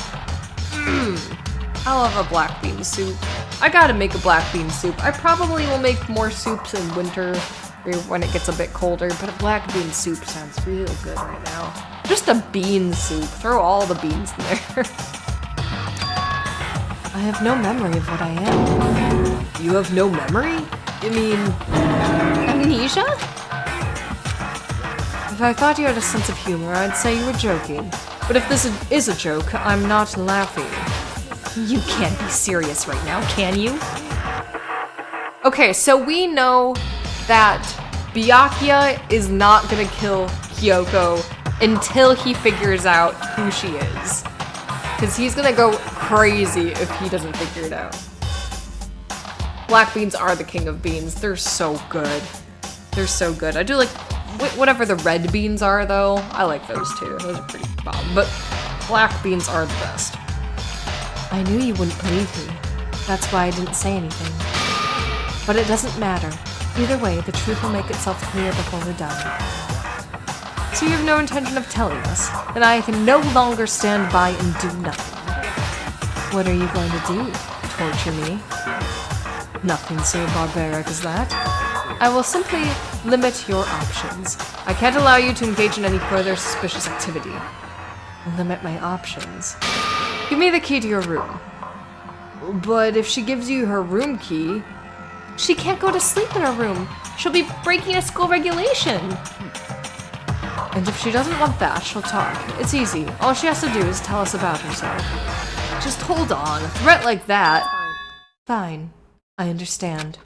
I love a black bean soup. I gotta make a black bean soup. I probably will make more soups in winter or when it gets a bit colder, but a black bean soup sounds real good right now. Just a bean soup. Throw all the beans in there. I have no memory of what I am. You have no memory? You mean... Amnesia? If I thought you had a sense of humor, I'd say you were joking. But if this is a joke, I'm not laughing. You can't be serious right now, can you? Okay, so we know that Byakuya is not gonna kill Kyoko until he figures out who she is. Because he's gonna go crazy if he doesn't figure it out. Black beans are the king of beans. They're so good. They're so good. I do like whatever the red beans are, though. I like those too. Those are pretty bomb. But black beans are the best. I knew you wouldn't believe me. That's why I didn't say anything. But it doesn't matter. Either way, the truth will make itself clear before we're done. So you have no intention of telling us, then I can no longer stand by and do nothing. What are you going to do? Torture me? Nothing so barbaric as that. I will simply limit your options. I can't allow you to engage in any further suspicious activity. Limit my options. Give me the key to your room. But if she gives you her room key... She can't go to sleep in her room. She'll be breaking a school regulation. And if she doesn't want that, she'll talk. It's easy. All she has to do is tell us about herself. Just hold on. A threat like that... Fine. I understand.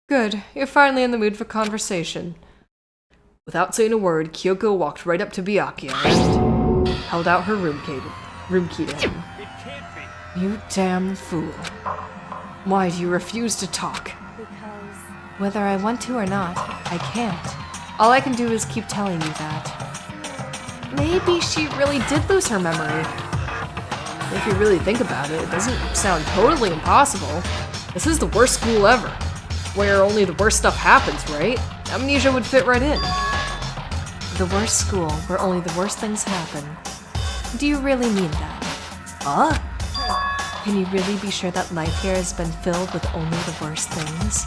Good. You're finally in the mood for conversation. Without saying a word, Kyoko walked right up to Byakuya and held out her room key to him. You damn fool. Why do you refuse to talk? Because Whether I want to or not, I can't. All I can do is keep telling you that. Maybe she really did lose her memory. If you really think about it, it doesn't sound totally impossible. This is the worst school ever, where only the worst stuff happens, right? Amnesia would fit right in. The worst school, where only the worst things happen. Do you really mean that? Huh? Can you really be sure that life here has been filled with only the worst things?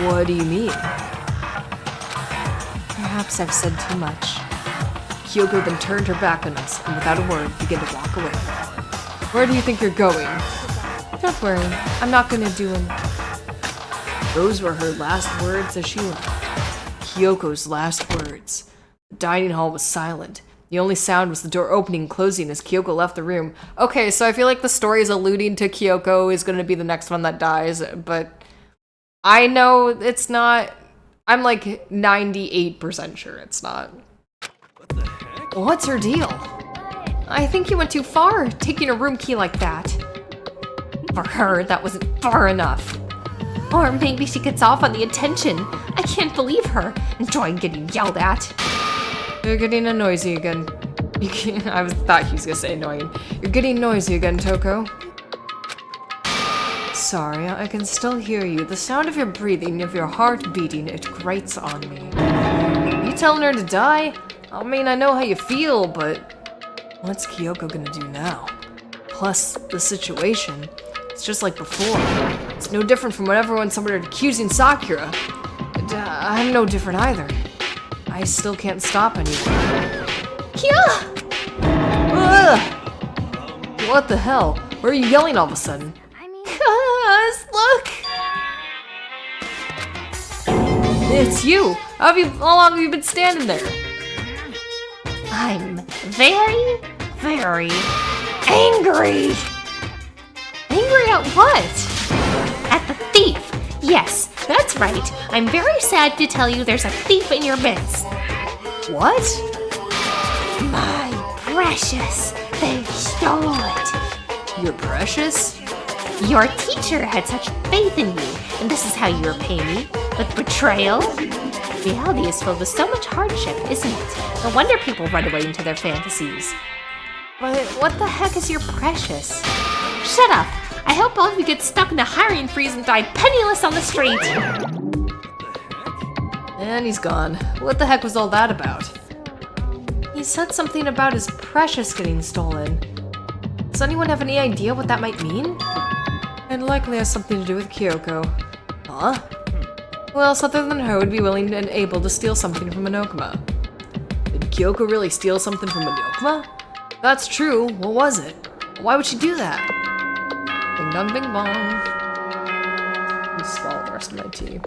What do you mean? Perhaps I've said too much. Kyoko then turned her back on us and without a word began to walk away. Where do you think you're going? Don't worry, I'm not gonna do him. Those were her last words as she left. Kyoko's last words. The dining hall was silent. The only sound was the door opening and closing as Kyoko left the room. Okay, so I feel like the story is alluding to Kyoko is gonna be the next one that dies, but I know it's not. I'm like 98% sure it's not. What the heck? What's her deal? I think you went too far, taking a room key like that. For her, that wasn't far enough. Or maybe she gets off on the attention. I can't believe her, enjoying getting yelled at. You're getting noisy again. thought he was gonna say annoying. You're getting noisy again, Toko. Sorry, I can still hear you. The sound of your breathing, of your heart beating, it grates on me. You telling her to die? I mean, I know how you feel, but what's Kyoko gonna do now? Plus, the situation, it's just like before. It's no different from when everyone started accusing Sakura. And, I'm no different either. I still can't stop anyone. Yeah! Ugh! What the hell? Why are you yelling all of a sudden? Cuz, look! It's you! How long have you been standing there? I'm very, very angry. Angry at what? At the thief. Yes, that's right. I'm very sad to tell you there's a thief in your midst. What? My precious, they stole it. You're precious? Your teacher had such faith in you, and this is how you repay me? With betrayal? Reality is filled with so much hardship, isn't it? No wonder people run away into their fantasies. But what the heck is your precious? Shut up! I hope all of you get stuck in a hiring freeze and die penniless on the street! And he's gone. What the heck was all that about? He said something about his precious getting stolen. Does anyone have any idea what that might mean? It likely has something to do with Kyoko. Huh? Who else other than her would be willing and able to steal something from Monokuma? Did Kyoko really steal something from Monokuma? That's true. What was it? Why would she do that? Bing dong bing bong. Let me swallow the rest of my tea.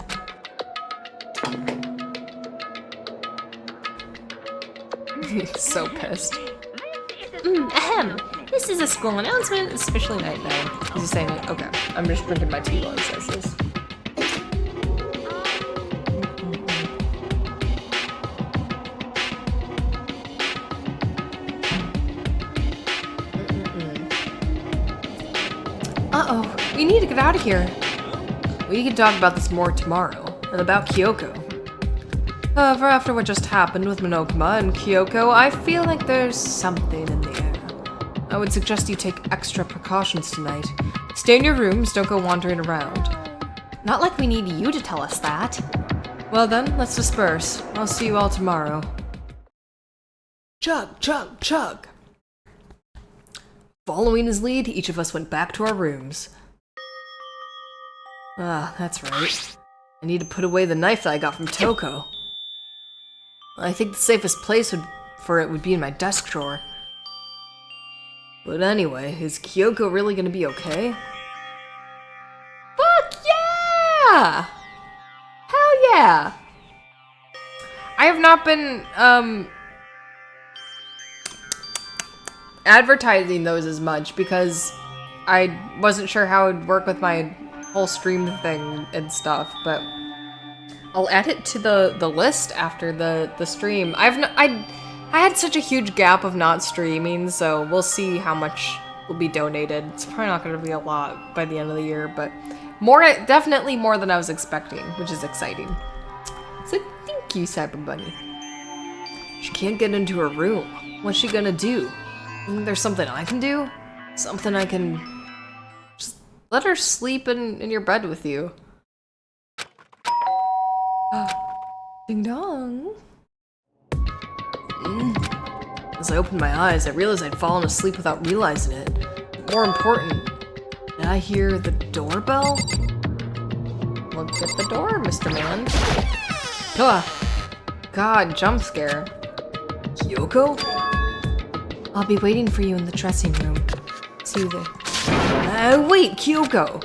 He's so pissed. Ahem. This is a school announcement, especially night now. Is he saying it? Okay. I'm just drinking my tea while he says this. Uh-oh. We need to get out of here. We can talk about this more tomorrow. And about Kyoko. However, after what just happened with Monokuma and Kyoko, I feel like there's something in the air. I would suggest you take extra precautions tonight. Stay in your rooms, don't go wandering around. Not like we need you to tell us that. Well then, let's disperse. I'll see you all tomorrow. Chug, chug, chug! Following his lead, each of us went back to our rooms. Ah, that's right. I need to put away the knife that I got from Toko. I think the safest place for it would be in my desk drawer. But anyway, is Kyoko really gonna be okay? Fuck yeah! Hell yeah! I have not been, advertising those as much because I wasn't sure how it would work with my whole stream thing and stuff, but I'll add it to the list after the stream. I had such a huge gap of not streaming, so we'll see how much will be donated. It's probably not going to be a lot by the end of the year, but definitely more than I was expecting, which is exciting. So thank you, Cyber Bunny. She can't get into her room. What's she gonna do? There's something I can do? Something I can... Just let her sleep in your bed with you. Ding dong. As I opened my eyes, I realized I'd fallen asleep without realizing it. More important, did I hear the doorbell? Look at the door, Mr. Man. God, jump scare. Kyoko? I'll be waiting for you in the dressing room. See you there. Wait, Kyoko!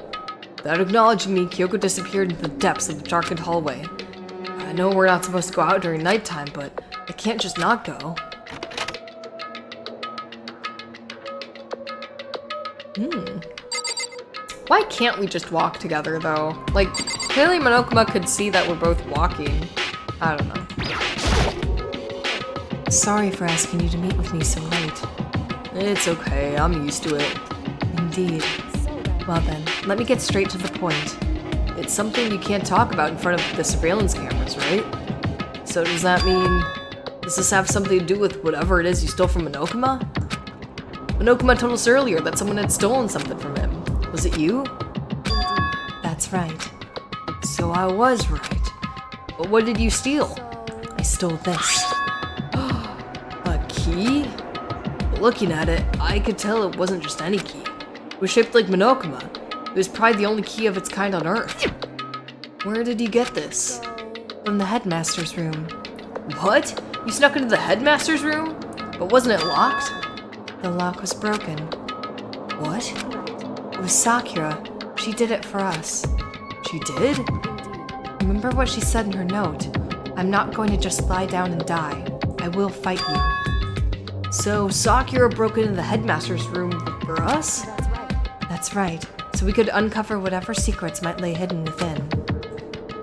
Without acknowledging me, Kyoko disappeared into the depths of the darkened hallway. I know we're not supposed to go out during nighttime, but I can't just not go. Why can't we just walk together, though? Like, clearly Monokuma could see that we're both walking. I don't know. Sorry for asking you to meet with me so late. It's okay, I'm used to it. Indeed. Well then, let me get straight to the point. It's something you can't talk about in front of the surveillance cameras, right? So does that mean Does this have something to do with whatever it is you stole from Monokuma? Monokuma told us earlier that someone had stolen something from him. Was it you? That's right. So I was right. But what did you steal? I stole this. A key? Looking at it, I could tell it wasn't just any key. It was shaped like Monokuma. It was probably the only key of its kind on Earth. Where did you get this? From the headmaster's room. What? You snuck into the headmaster's room? But wasn't it locked? The lock was broken. What? It was Sakura. She did it for us. She did? Remember what she said in her note? I'm not going to just lie down and die. I will fight you. So Sakura broke into the headmaster's room for us? That's right. So we could uncover whatever secrets might lay hidden within.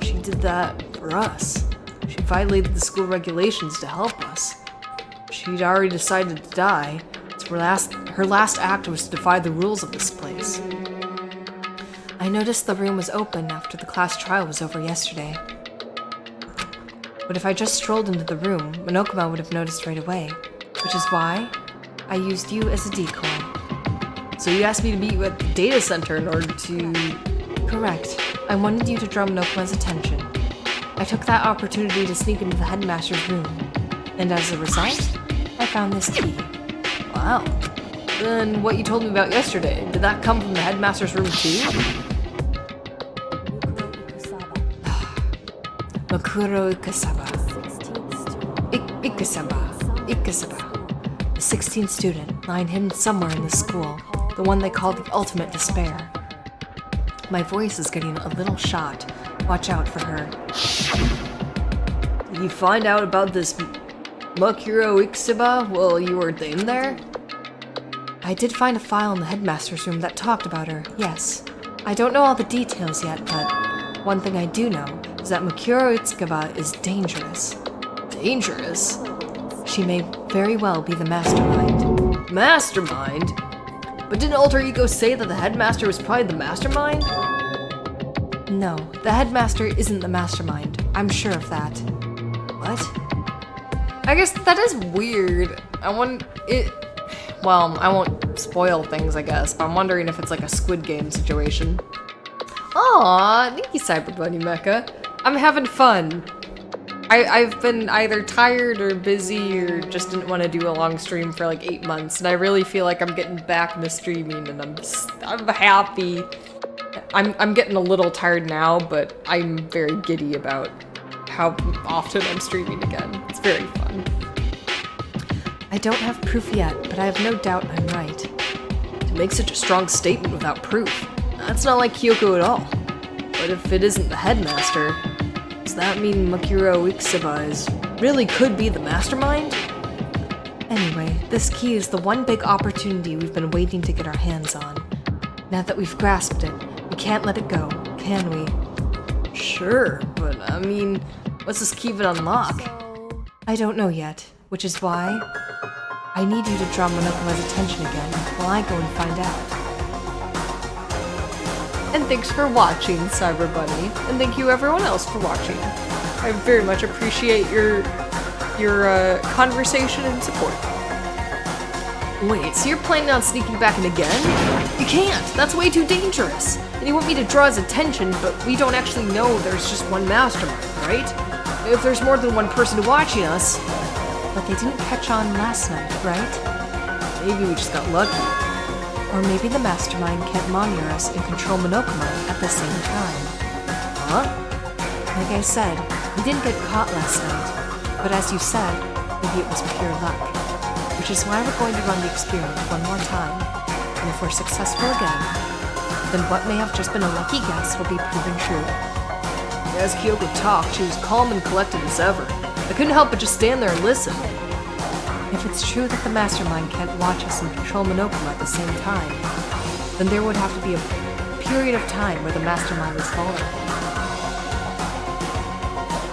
She did that for us. She violated the school regulations to help us. She'd already decided to die, so her last act was to defy the rules of this place. I noticed the room was open after the class trial was over yesterday. But if I just strolled into the room, Monokuma would have noticed right away, which is why I used you as a decoy. So you asked me to meet you at the data center in order to... Correct. I wanted you to draw Monokuma's attention. I took that opportunity to sneak into the headmaster's room, and as a result, I found this key. Wow. Then what you told me about yesterday, did that come from the headmaster's room too? Makuro Ikasaba. Ikasaba. The 16th student, lying hidden somewhere in the school, the one they call the ultimate despair. My voice is getting a little shot. Watch out for her. Did you find out about this Makuro Ikasaba while you were in there? I did find a file in the headmaster's room that talked about her, yes. I don't know all the details yet, but one thing I do know is that Makuro Ikasaba is dangerous. Dangerous? She may very well be the mastermind. Mastermind? But didn't Alter Ego say that the headmaster was probably the mastermind? No, the headmaster isn't the mastermind. I'm sure of that. What? I guess that is weird. Well, I won't spoil things, I guess, but I'm wondering if it's like a Squid Game situation. Aw, thank you, Cyber Bunny Mecha. I'm having fun. I've been either tired or busy or just didn't want to do a long stream for like 8 months, and I really feel like I'm getting back into streaming, and I'm happy. I'm getting a little tired now, but I'm very giddy about how often I'm streaming again. It's very fun. I don't have proof yet, but I have no doubt I'm right. To make such a strong statement without proof, that's not like Kyoko at all. But if it isn't the headmaster, does that mean Makuro Ikasaba really could be the mastermind? Anyway, this key is the one big opportunity we've been waiting to get our hands on. Now that we've grasped it, we can't let it go, can we? Sure, but I mean, what's this key even unlock? I don't know yet, which is why I need you to draw Monokuma's attention again while I go and find out. And thanks for watching, Cyber Bunny, and thank you everyone else for watching. I very much appreciate your conversation and support. Wait, so you're planning on sneaking back in again? You can't! That's way too dangerous! And you want me to draw his attention, but we don't actually know there's just one mastermind, right? If there's more than one person watching us... But they didn't catch on last night, right? Maybe we just got lucky. Or maybe the mastermind can't monitor us and control Monokuma at the same time. Huh? Like I said, we didn't get caught last night. But as you said, maybe it was pure luck. Which is why we're going to run the experiment one more time. And if we're successful again, then what may have just been a lucky guess will be proven true. As Kyoko talked, she was calm and collected as ever. I couldn't help but just stand there and listen. If it's true that the mastermind can't watch us and control Monokuma at the same time, then there would have to be a period of time where the mastermind is vulnerable.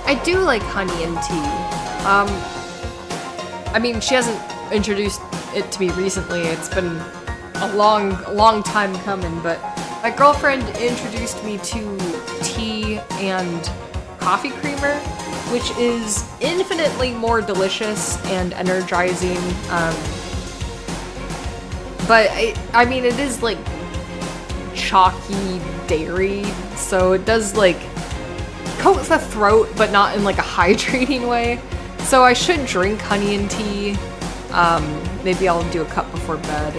I do like honey and tea. I mean, she hasn't introduced it to me recently. It's been a long time coming, but my girlfriend introduced me to tea and coffee creamer, which is infinitely more delicious and energizing. But I mean, it is like chalky dairy, so it does like coat the throat, but not in like a hydrating way. So I should drink honey and tea. Maybe I'll do a cup before bed.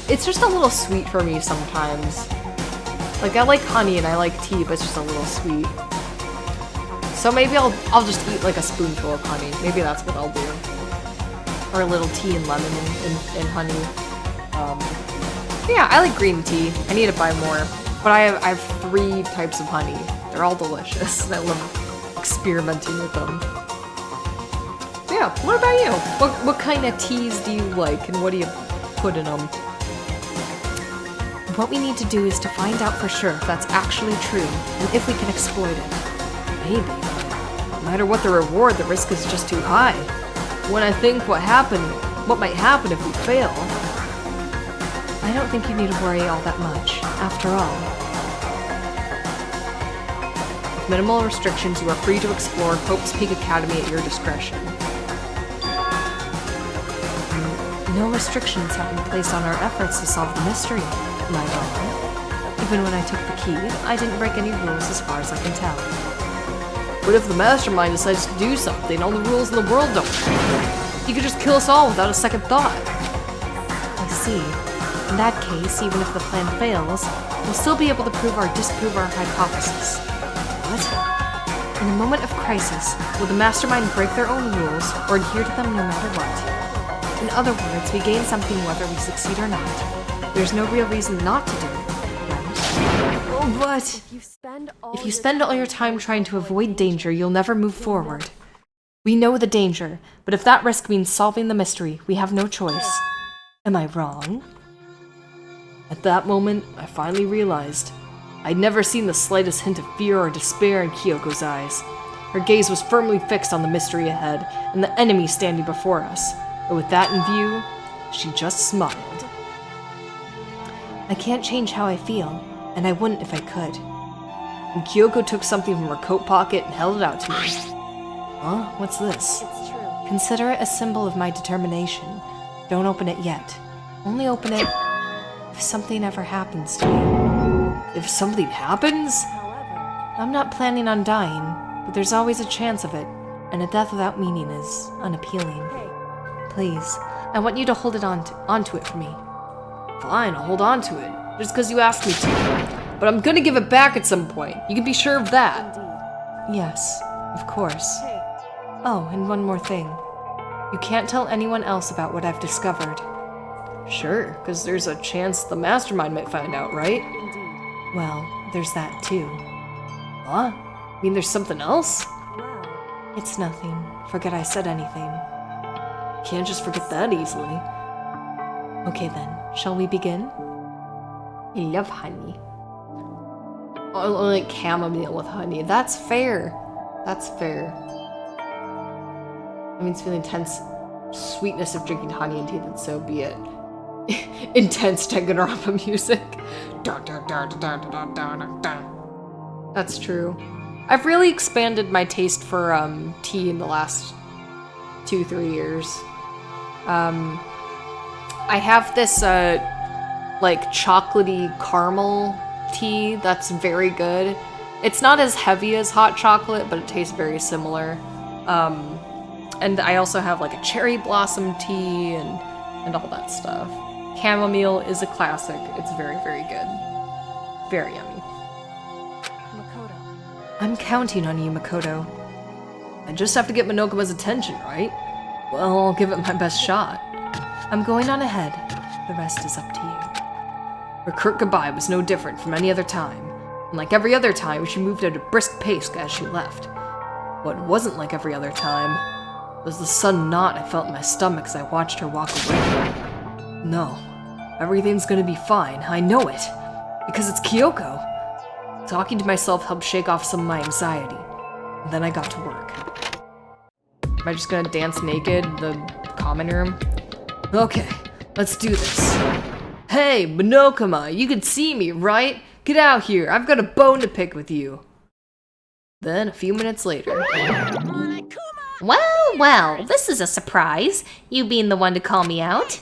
It's just a little sweet for me sometimes. Like, I like honey and I like tea, but it's just a little sweet. So maybe I'll just eat like a spoonful of honey. Maybe that's what I'll do. Or a little tea and lemon and honey. Yeah, I like green tea. I need to buy more. But I have 3 types of honey. They're all delicious, and I love experimenting with them. So yeah, what about you? What kind of teas do you like, and what do you put in them? What we need to do is to find out for sure if that's actually true, and if we can exploit it. Maybe, but no matter what the reward, the risk is just too high. When I think what might happen if we fail. I don't think you need to worry all that much, after all. With minimal restrictions, you are free to explore Hope's Peak Academy at your discretion. No restrictions have been placed on our efforts to solve the mystery, my darling. Even when I took the key, I didn't break any rules as far as I can tell. What if the mastermind decides to do something all the rules in the world don't? He could just kill us all without a second thought. I see. In that case, even if the plan fails, we'll still be able to disprove our hypothesis. What? In a moment of crisis, will the mastermind break their own rules or adhere to them no matter what? In other words, we gain something whether we succeed or not. There's no real reason not to do it, right? Oh, but If you spend all your time trying to avoid danger, you'll never move forward. We know the danger, but if that risk means solving the mystery, we have no choice. Am I wrong? At that moment, I finally realized I'd never seen the slightest hint of fear or despair in Kyoko's eyes. Her gaze was firmly fixed on the mystery ahead and the enemy standing before us. But with that in view, she just smiled. I can't change how I feel, and I wouldn't if I could. And Kyoko took something from her coat pocket and held it out to me. Huh? What's this? Consider it a symbol of my determination. Don't open it yet. Only open it if something ever happens to me. If something happens? I'm not planning on dying, but there's always a chance of it, and a death without meaning is unappealing. Please, I want you to hold it onto it for me. Fine, I'll hold on to it, just because you asked me to. But I'm gonna give it back at some point. You can be sure of that. Yes, of course. Oh, and one more thing. You can't tell anyone else about what I've discovered. Sure, because there's a chance the mastermind might find out, right? Well, there's that too. Huh? I mean, there's something else? It's nothing. Forget I said anything. Can't just forget that easily. Okay then, shall we begin? I love honey. Oh, like chamomile with honey. That's fair. That's fair. I mean, it's the intense sweetness of drinking honey and tea, then so be it. Intense Danganronpa music. That's true. I've really expanded my taste for tea in the last 2-3 years. I have this like chocolatey caramel tea that's very good. It's not as heavy as hot chocolate, but it tastes very similar. And I also have like a cherry blossom tea and all that stuff. Chamomile is a classic. It's very, very good. Very yummy. I'm counting on you, Makoto. I just have to get Monokama's attention, right? Well, I'll give it my best shot. I'm going on ahead. The rest is up to you. Her curt goodbye was no different from any other time. And like every other time, she moved at a brisk pace as she left. What wasn't like every other time was the sudden knot I felt in my stomach as I watched her walk away. No, everything's gonna be fine, I know it, because it's Kyoko. Talking to myself helped shake off some of my anxiety, and then I got to work. Am I just gonna dance naked in the common room? Okay, let's do this. Hey, Monokama, you can see me, right? Get out here, I've got a bone to pick with you. Then, a few minutes later. Well, well, this is a surprise, you being the one to call me out.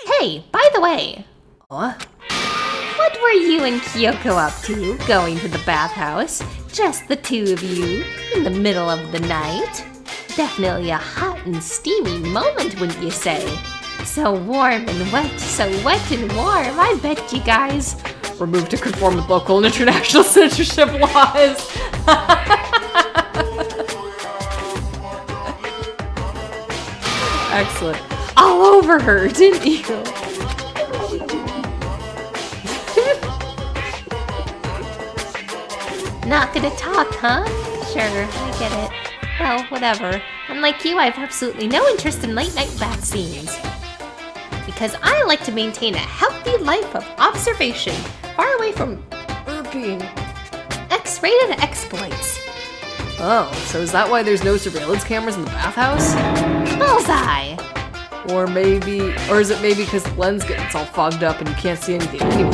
Hey, by the way, What? what were you and Kyoko up to, going to the bathhouse? Just the two of you, in the middle of the night? Definitely a hot and steamy moment, wouldn't you say? So warm and wet, so wet and warm, I bet you guys. Removed to conform with local and international censorship laws. Excellent. All over her, didn't you? Not gonna talk, huh? Sure, I get it. Well, whatever. Unlike you, I have absolutely no interest in late-night bath scenes. Because I like to maintain a healthy life of observation, far away from Burping. X-rated exploits. Oh, so is that why there's no surveillance cameras in the bathhouse? Bullseye! Or is it maybe because the lens gets all fogged up and you can't see anything anyway?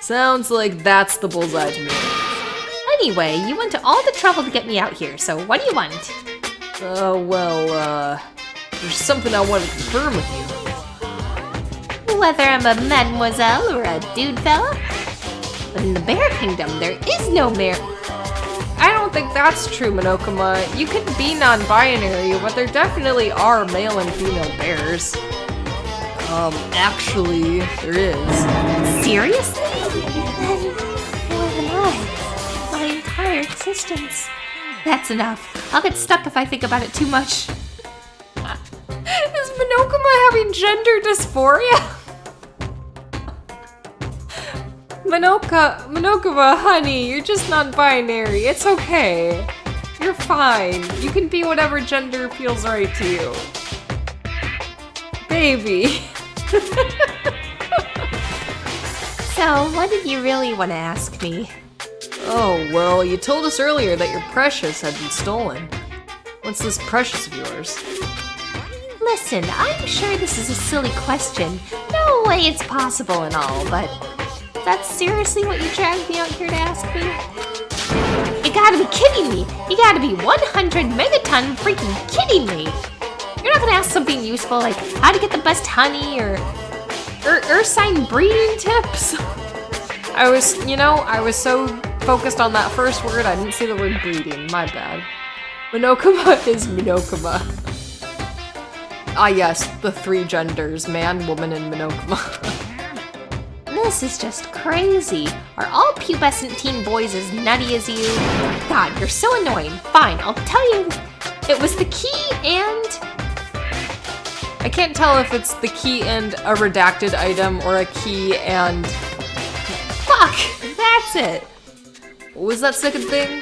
Sounds like that's the bullseye to me. Anyway, you went to all the trouble to get me out here, so what do you want? There's something I want to confirm with you. Whether I'm a mademoiselle or a dude fella? But in the Bear Kingdom, there is no mare. I don't think that's true, Monokuma. You can be non-binary, but there definitely are male and female bears. Actually, there is. Seriously? Then, more than I. My entire existence. That's enough. I'll get stuck if I think about it too much. Is Monokuma having gender dysphoria? Monokuma, honey, you're just non-binary. It's okay. You're fine. You can be whatever gender feels right to you. Baby. So, what did you really want to ask me? Oh, well, you told us earlier that your Precious had been stolen. What's this Precious of yours? Listen, I'm sure this is a silly question. No way it's possible and all, but that's seriously what you dragged me out here to ask me? You gotta be kidding me! You gotta be 100 megaton freaking kidding me! You're not gonna ask something useful like how to get the best honey or Ursine breeding tips? I was so focused on that first word, I didn't see the word breeding. My bad. Monokuma is Monokuma. Ah yes, the three genders, man, woman, and Monokuma. This is just crazy. Are all pubescent teen boys as nutty as you? God, you're so annoying. Fine, I'll tell you. It was the key and... I can't tell if it's the key and a redacted item or a key and... Fuck! That's it! What was that second thing?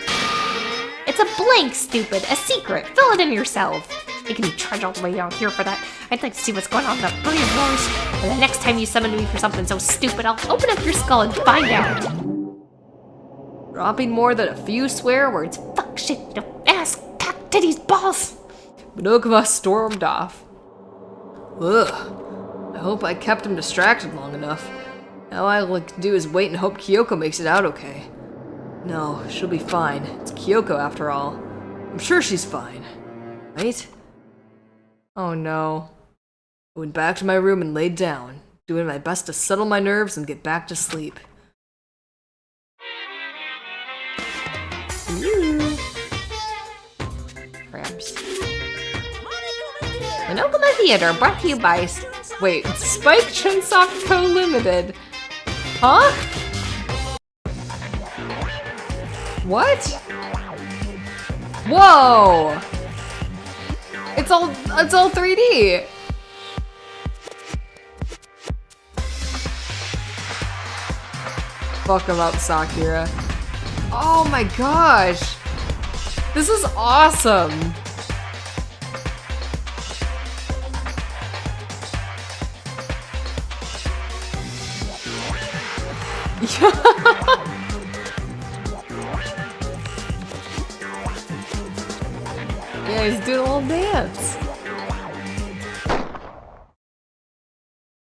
It's a blank, stupid. A secret. Fill it in yourself. Making me trudge all the way out here for that. I'd like to see what's going on in that brilliant voice. And the next time you summon me for something so stupid, I'll open up your skull and find out. Dropping more than a few swear words. Fuck, shit, ass, cock, titties, balls. Monokuma stormed off. Ugh. I hope I kept him distracted long enough. Now all I can do is wait and hope Kyoko makes it out okay. No, she'll be fine. It's Kyoko after all. I'm sure she's fine. Right? Oh no. I went back to my room and laid down, doing my best to settle my nerves and get back to sleep. Ooh. Crabs. Monokuma Theater, brought to you by... Wait, Spike Chunsoft Co. Limited. Huh? What? Whoa! It's all 3D. Fuck about Sakura. Oh my gosh. This is awesome. Yeah, he's doing a little dance.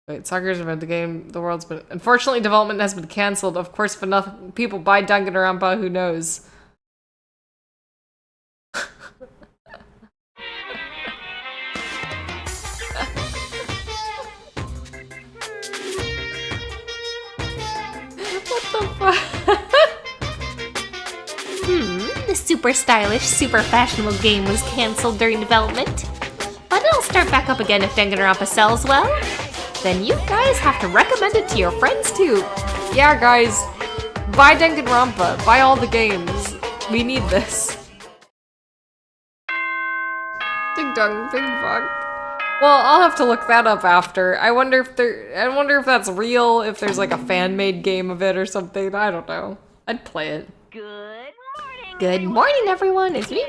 Wait, Sakura's about the game. The world's been... Unfortunately, development has been cancelled. Of course, if enough people buy Danganronpa, who knows? What the fuck? The super stylish, super fashionable game was cancelled during development. But it'll start back up again if Danganronpa sells well. Then you guys have to recommend it to your friends too. Yeah, guys. Buy Danganronpa. Buy all the games. We need this. Ding dong, bing bong. Well, I'll have to look that up after. I wonder if that's real, if there's like a fan-made game of it or something. I don't know. I'd play it. Good morning, everyone. It's me.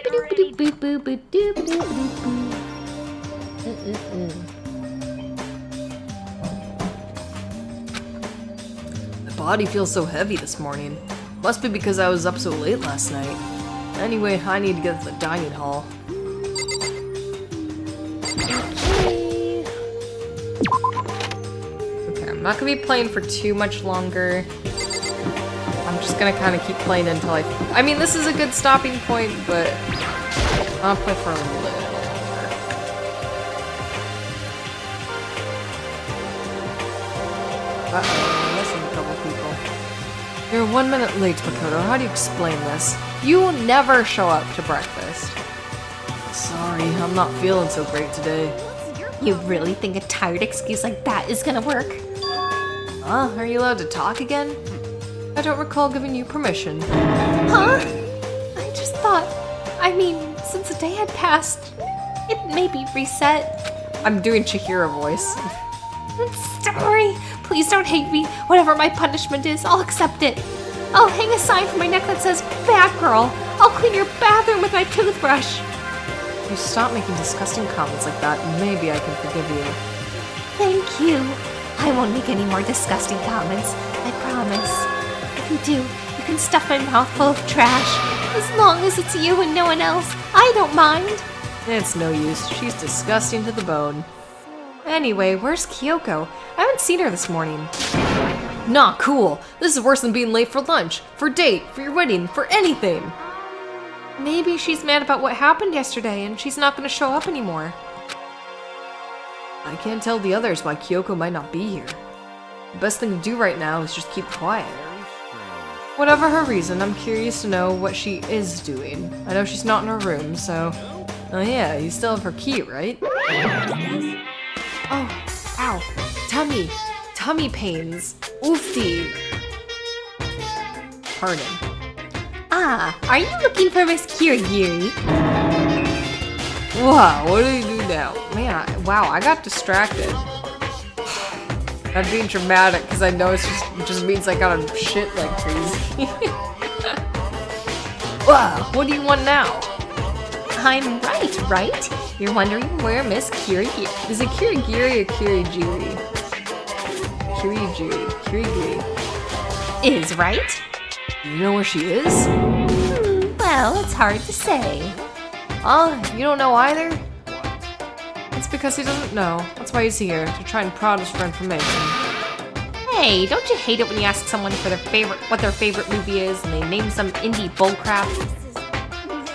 My body feels so heavy this morning. Must be because I was up so late last night. Anyway, I need to get to the dining hall. Okay, I'm not gonna be playing for too much longer. I'm just gonna kind of keep playing until I mean, this is a good stopping point, but I'll play for a little longer. Uh-oh, missing a couple people. You're 1 minute late, Makoto. How do you explain this? You never show up to breakfast. Sorry, I'm not feeling so great today. You really think a tired excuse like that is gonna work? Huh? Are you allowed to talk again? I don't recall giving you permission. Huh? I just thought, since a day had passed, it may be reset. I'm doing Chihiro voice. Sorry. Please don't hate me. Whatever my punishment is, I'll accept it. I'll hang a sign from my neck that says, "Bad girl." I'll clean your bathroom with my toothbrush. If you stop making disgusting comments like that, maybe I can forgive you. Thank you. I won't make any more disgusting comments. I promise. If you do, you can stuff my mouth full of trash. As long as it's you and no one else, I don't mind. It's no use. She's disgusting to the bone. Anyway, where's Kyoko? I haven't seen her this morning. Nah, cool. This is worse than being late for lunch, for date, for your wedding, for anything. Maybe she's mad about what happened yesterday and she's not going to show up anymore. I can't tell the others why Kyoko might not be here. The best thing to do right now is just keep quiet. Whatever her reason, I'm curious to know what she is doing. I know she's not in her room, so... Oh yeah, you still have her key, right? Oh, ow. Tummy. Tummy pains. Oofty. Pardon. Ah, are you looking for Miss Kirigiri? Wow, what do you do now? Man, wow, I got distracted. I'm being dramatic because I know it just means I gotta shit like crazy. Wow, what do you want now? I'm right? You're wondering where Miss Kirigiri... Is it Kirigiri or Kirigiri? Kirigiri. is, right? You know where she is? Well, it's hard to say. Oh, you don't know either? It's because he doesn't know. That's why he's here, to try and prod us for information. Hey, don't you hate it when you ask someone for what their favorite movie is and they name some indie bullcrap?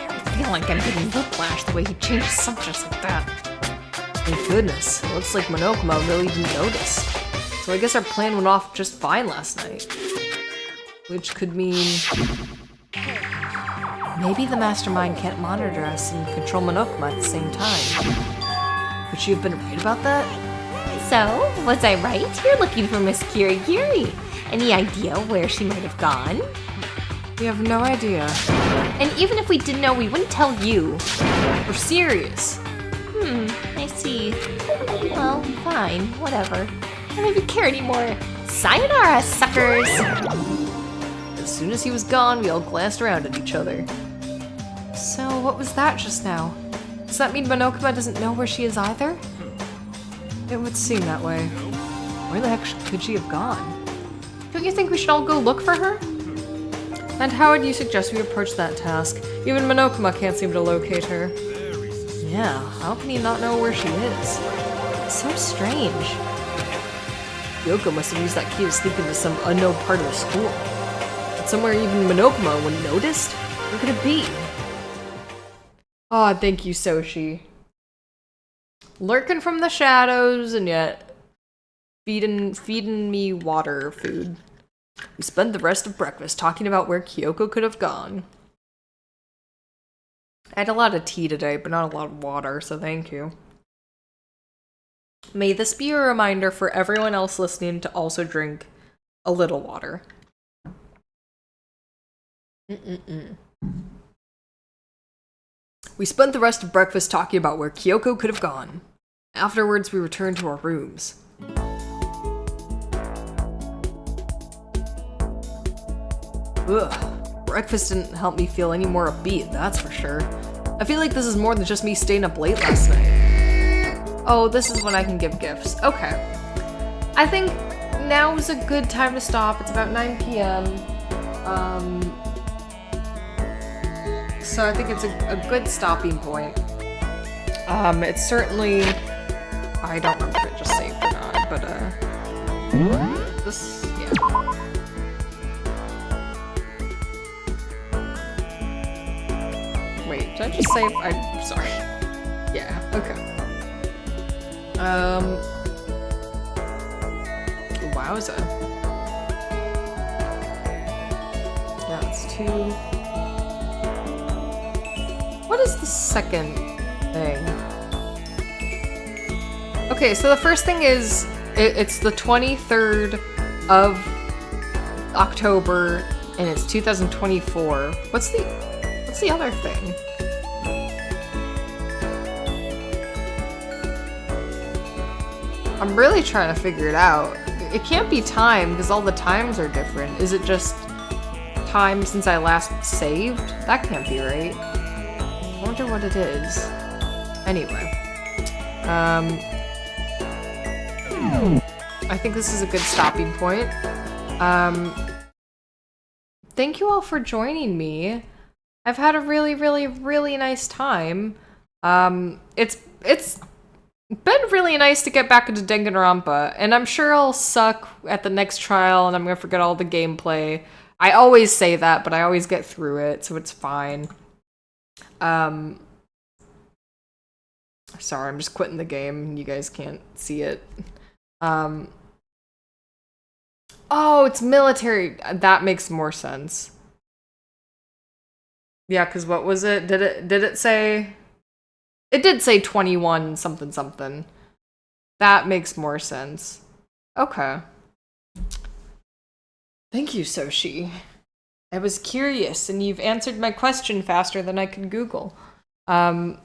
I feel like I'm getting whiplash the way he changes subjects like that. Thank goodness. It looks like Monokuma really didn't notice. So I guess our plan went off just fine last night. Which could mean... maybe the mastermind can't monitor us and control Monokuma at the same time. Would you have been right about that? So, was I right? You're looking for Miss Kirigiri. Any idea where she might have gone? We have no idea. And even if we did know, we wouldn't tell you. We're serious. I see. Well, fine, whatever. I don't even care anymore. Sayonara, suckers! As soon as he was gone, we all glanced around at each other. So, what was that just now? Does that mean Monokuma doesn't know where she is either? It would seem that way. Where the heck could she have gone? Don't you think we should all go look for her? And how would you suggest we approach that task? Even Monokuma can't seem to locate her. Yeah, how can he not know where she is? So strange. Kyoko must have used that key to sneak into some unknown part of the school. But somewhere even Monokuma wouldn't noticed? Where could it be? Ah, thank you, Soshi. Lurking from the shadows and yet feeding me water food. We spent the rest of breakfast talking about where Kyoko could have gone. I had a lot of tea today, but not a lot of water, so thank you. May this be a reminder for everyone else listening to also drink a little water. We spent the rest of breakfast talking about where Kyoko could have gone. Afterwards, we returned to our rooms. Ugh, breakfast didn't help me feel any more upbeat, that's for sure. I feel like this is more than just me staying up late last night. Oh, this is when I can give gifts. Okay. I think now is a good time to stop. It's about 9 p.m. So I think it's a good stopping point. It's certainly... I don't remember if it just saved or not, but, this... yeah. Wait, did I just save? I'm sorry. Yeah, okay. Wowza. Yeah, it's 2. What is the second thing? Okay, so the first thing is, it's the 23rd of October, and it's 2024. What's the other thing? I'm really trying to figure it out. It can't be time, because all the times are different. Is it just time since I last saved? That can't be right. I wonder what it is. Anyway. I think this is a good stopping point. Thank you all for joining me. I've had a really, really, really nice time. It's been really nice to get back into Danganronpa, and I'm sure I'll suck at the next trial and I'm gonna forget all the gameplay. I always say that, but I always get through it, so it's fine. Sorry, I'm just quitting the game. You guys can't see it. Oh, it's military. That makes more sense. Yeah, because what was it? Did it say? It did say 21 something something. That makes more sense. Okay. Thank you, Soshi. I was curious, and you've answered my question faster than I could Google. Yeah,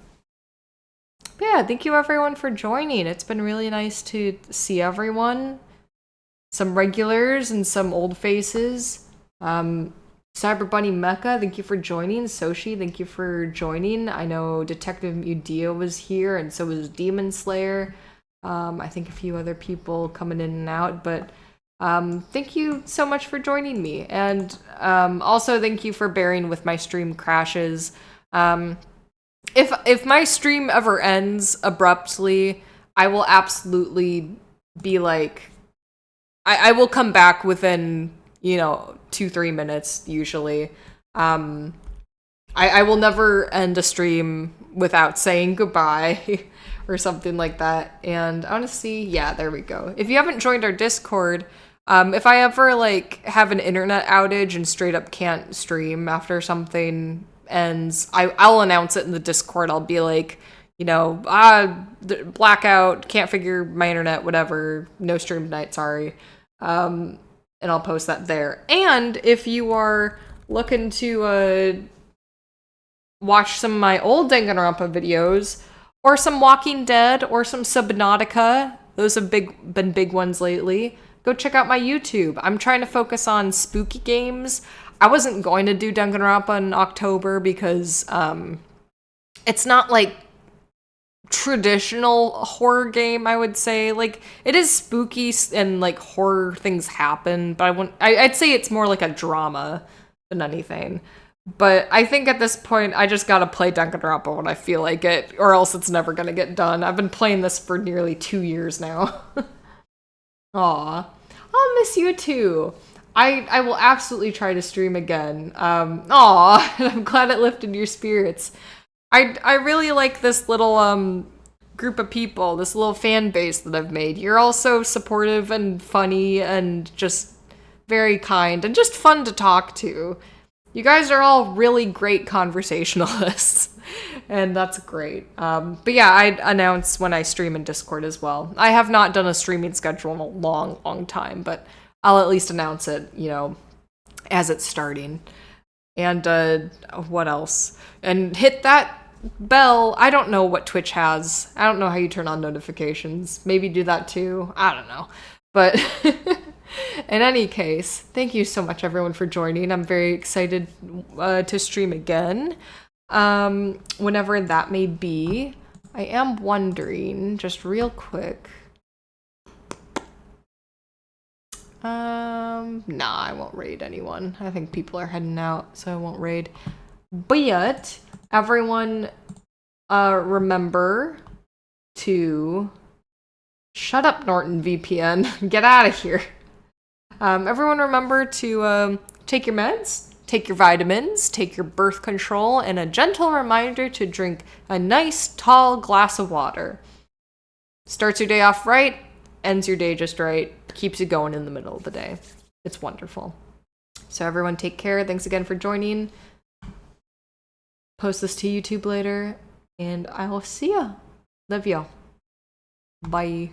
thank you everyone for joining. It's been really nice to see everyone. Some regulars and some old faces. Cyber Bunny Mecha, thank you for joining. Soshi, thank you for joining. I know Detective Mudio was here, and so was Demon Slayer. I think a few other people coming in and out, but thank you so much for joining me. And also thank you for bearing with my stream crashes. If my stream ever ends abruptly, I will absolutely be like, I will come back within, 2-3 minutes usually. I will never end a stream without saying goodbye or something like that. And honestly, yeah, there we go. If you haven't joined our Discord, if I ever have an internet outage and straight up can't stream after something ends, I'll announce it in the Discord. I'll be like, blackout, can't figure my internet, whatever, no stream tonight, sorry. And I'll post that there. And if you are looking to watch some of my old Danganronpa videos, or some Walking Dead, or some Subnautica, those have been big ones lately, go check out my YouTube. I'm trying to focus on spooky games. I wasn't going to do Danganronpa in October because it's not traditional horror game, I would say. It is spooky and horror things happen, but I'd say it's more like a drama than anything. But I think at this point I just gotta play Danganronpa when I feel like it, or else it's never gonna get done. I've been playing this for nearly 2 years now. Aw. I'll miss you too. I will absolutely try to stream again. Aw, I'm glad it lifted your spirits. I really like this little group of people, this little fan base that I've made. You're all so supportive and funny and just very kind and just fun to talk to. You guys are all really great conversationalists, and that's great. But yeah, I announce when I stream in Discord as well. I have not done a streaming schedule in a long, long time, but I'll at least announce it, as it's starting. And what else? And hit that bell. I don't know what Twitch has. I don't know how you turn on notifications. Maybe do that too. I don't know. But in any case, thank you so much everyone for joining. I'm very excited to stream again. Whenever that may be. I am wondering, just real quick. Nah, I won't raid anyone. I think people are heading out, so I won't raid. But everyone, remember to shut up, Norton VPN. Get out of here. Everyone remember to take your meds, take your vitamins, take your birth control, and a gentle reminder to drink a nice, tall glass of water. Starts your day off right, ends your day just right, keeps you going in the middle of the day. It's wonderful. So everyone take care. Thanks again for joining. Post this to YouTube later, and I will see ya. Love ya. Bye.